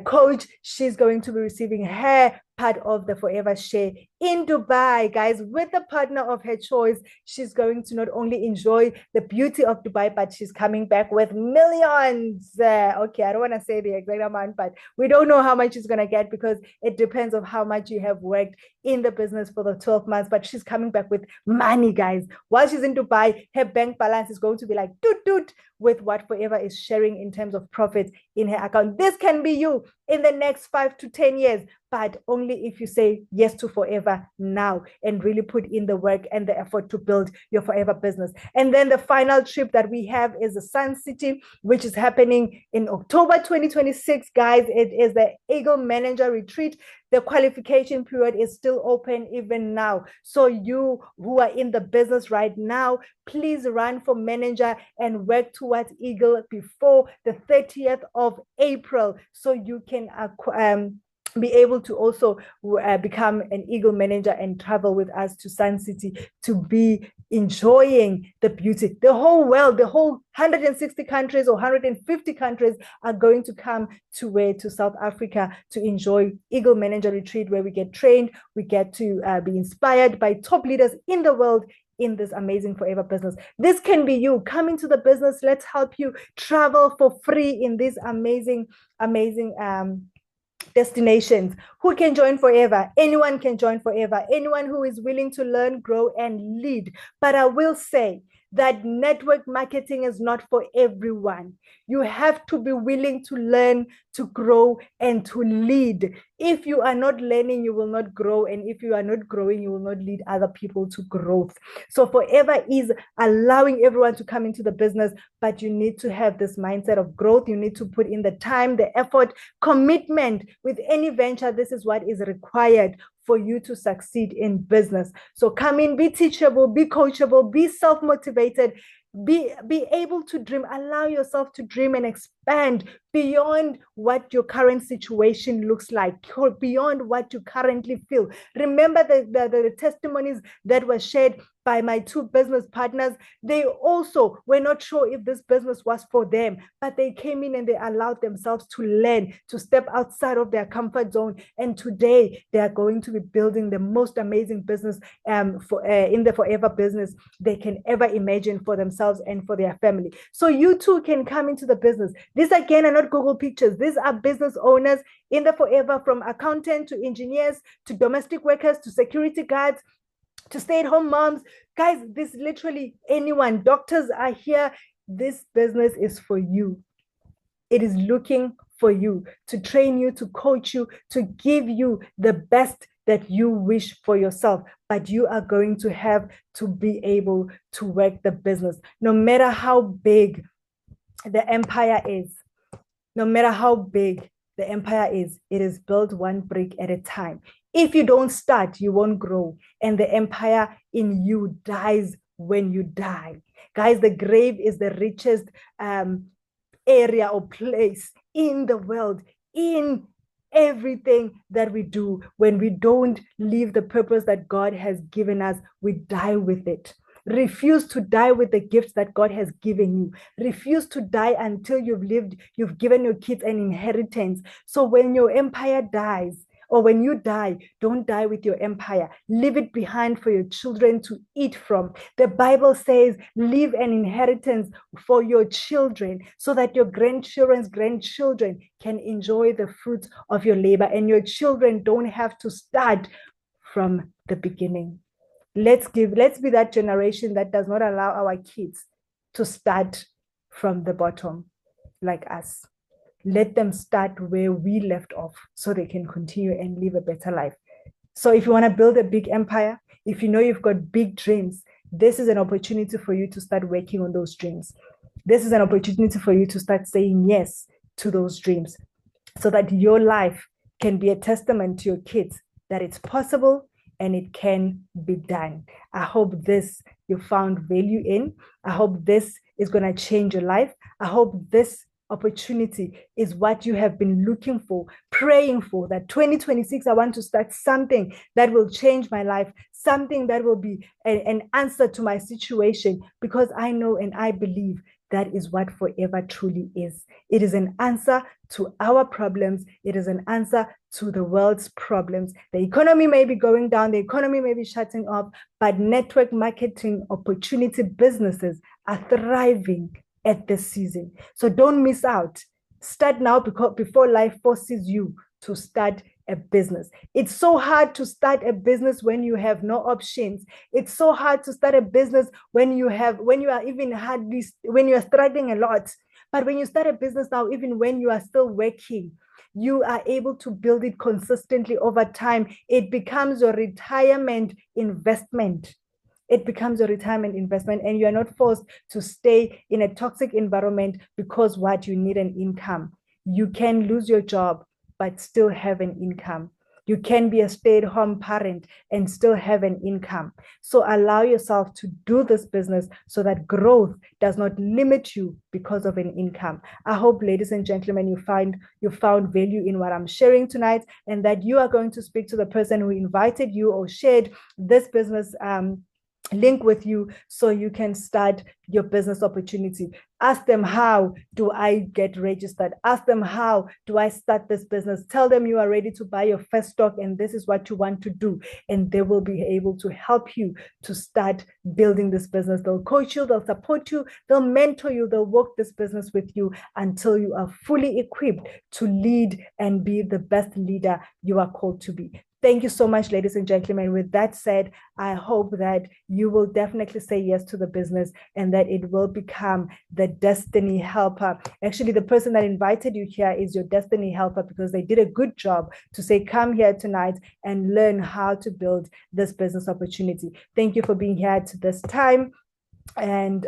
coach, she's going to be receiving her part of the Forever share in Dubai, guys, with the partner of her choice. She's going to not only enjoy the beauty of Dubai, but she's coming back with millions. Okay, I don't want to say the exact amount, but we don't know how much she's going to get because it depends on how much you have worked in the business for the 12 months. But she's coming back with money, guys. While she's in Dubai, her bank balance is going to be like toot toot with what Forever is sharing in terms of profits in her account. This can be you in the next 5 to 10 years, but only if you say yes to Forever now and really put in the work and the effort to build your Forever business. And then the final trip that we have is the Sun City, which is happening in October 2026, guys. It is the Eagle Manager Retreat. The qualification period is still open even now. So you who are in the business right now, please run for manager and work towards Eagle before the 30th of April so you can be able to also become an Eagle manager and travel with us to Sun City to be enjoying the beauty. The whole world, the whole 160 countries or 150 countries are going to come to South Africa to enjoy Eagle Manager Retreat, where we get trained, we get to be inspired by top leaders in the world in this amazing Forever business. This can be you. Come into the business. Let's help you travel for free in these amazing destinations. Who can join Forever? Anyone can join Forever. Anyone who is willing to learn, grow, and lead. But I will say that network marketing is not for everyone. You have to be willing to learn, to grow, and to lead. If you are not learning, you will not grow. And if you are not growing, you will not lead other people to growth. So Forever is allowing everyone to come into the business, but you need to have this mindset of growth. You need to put in the time, the effort, commitment. With any venture, this is what is required for you to succeed in business. So come in, be teachable, be coachable, be self-motivated, be able to dream, allow yourself to dream and expand beyond what your current situation looks like, or beyond what you currently feel. Remember the testimonies that were shared by my two business partners. They also were not sure if this business was for them, but they came in and they allowed themselves to learn, to step outside of their comfort zone. And today they are going to be building the most amazing business in the Forever business they can ever imagine for themselves and for their family. So you too can come into the business. These again are not Google pictures. These are business owners in the Forever, from accountant to engineers to domestic workers to security guards to stay-at-home moms. Guys, this literally anyone. Doctors are here. This business is for you. It is looking for you, to train you, to coach you, to give you the best that you wish for yourself. But you are going to have to be able to work the business. No matter how big the empire is, no matter how big the empire is, it is built one brick at a time. If you don't start, you won't grow. And the empire in you dies when you die. Guys, the grave is the richest area or place in the world, in everything that we do. When we don't live the purpose that God has given us, we die with it. Refuse to die with the gifts that God has given you. Refuse to die until you've given your kids an inheritance. So when your empire dies, or when you die, don't die with your empire. Leave it behind for your children to eat from. The Bible says, leave an inheritance for your children so that your grandchildren's grandchildren can enjoy the fruits of your labor, and your children don't have to start from the beginning. Let's be that generation that does not allow our kids to start from the bottom like us. Let them start where we left off so they can continue and live a better life. So if you want to build a big empire, if you know you've got big dreams, this is an opportunity for you to start working on those dreams. This is an opportunity for you to start saying yes to those dreams so that your life can be a testament to your kids that it's possible and it can be done. I hope this you found value in. I hope this is going to change your life. I hope this opportunity is what you have been looking for, praying for, that 2026, I want to start something that will change my life, something that will be an answer to my situation, because I know and I believe that is what Forever truly is. It is an answer to our problems. It is an answer to the world's problems. The economy may be going down, the economy may be shutting off, but network marketing opportunity businesses are thriving at this season. So don't miss out. Start now before life forces you to start a business. It's so hard to start a business when you have no options. It's so hard to start a business when you are struggling a lot. But when you start a business now, even when you are still working, you are able to build it consistently over time. It becomes your retirement investment. It becomes a retirement investment, and you are not forced to stay in a toxic environment because you need an income. You can lose your job, but still have an income. You can be a stay-at-home parent and still have an income. So allow yourself to do this business so that growth does not limit you because of an income. I hope, ladies and gentlemen, you found value in what I'm sharing tonight, and that you are going to speak to the person who invited you or shared this business link with you so you can start your business opportunity. Ask them, how do I get registered? Ask them, how do I start this business? Tell them you are ready to buy your first stock and this is what you want to do, and they will be able to help you to start building this business. They'll coach you, they'll support you, they'll mentor you, they'll work this business with you until you are fully equipped to lead and be the best leader you are called to be. Thank you so much, ladies and gentlemen. With that said, I hope that you will definitely say yes to the business and that it will become the destiny helper. Actually, the person that invited you here is your destiny helper, because they did a good job to say, come here tonight and learn how to build this business opportunity. Thank you for being here to this time. And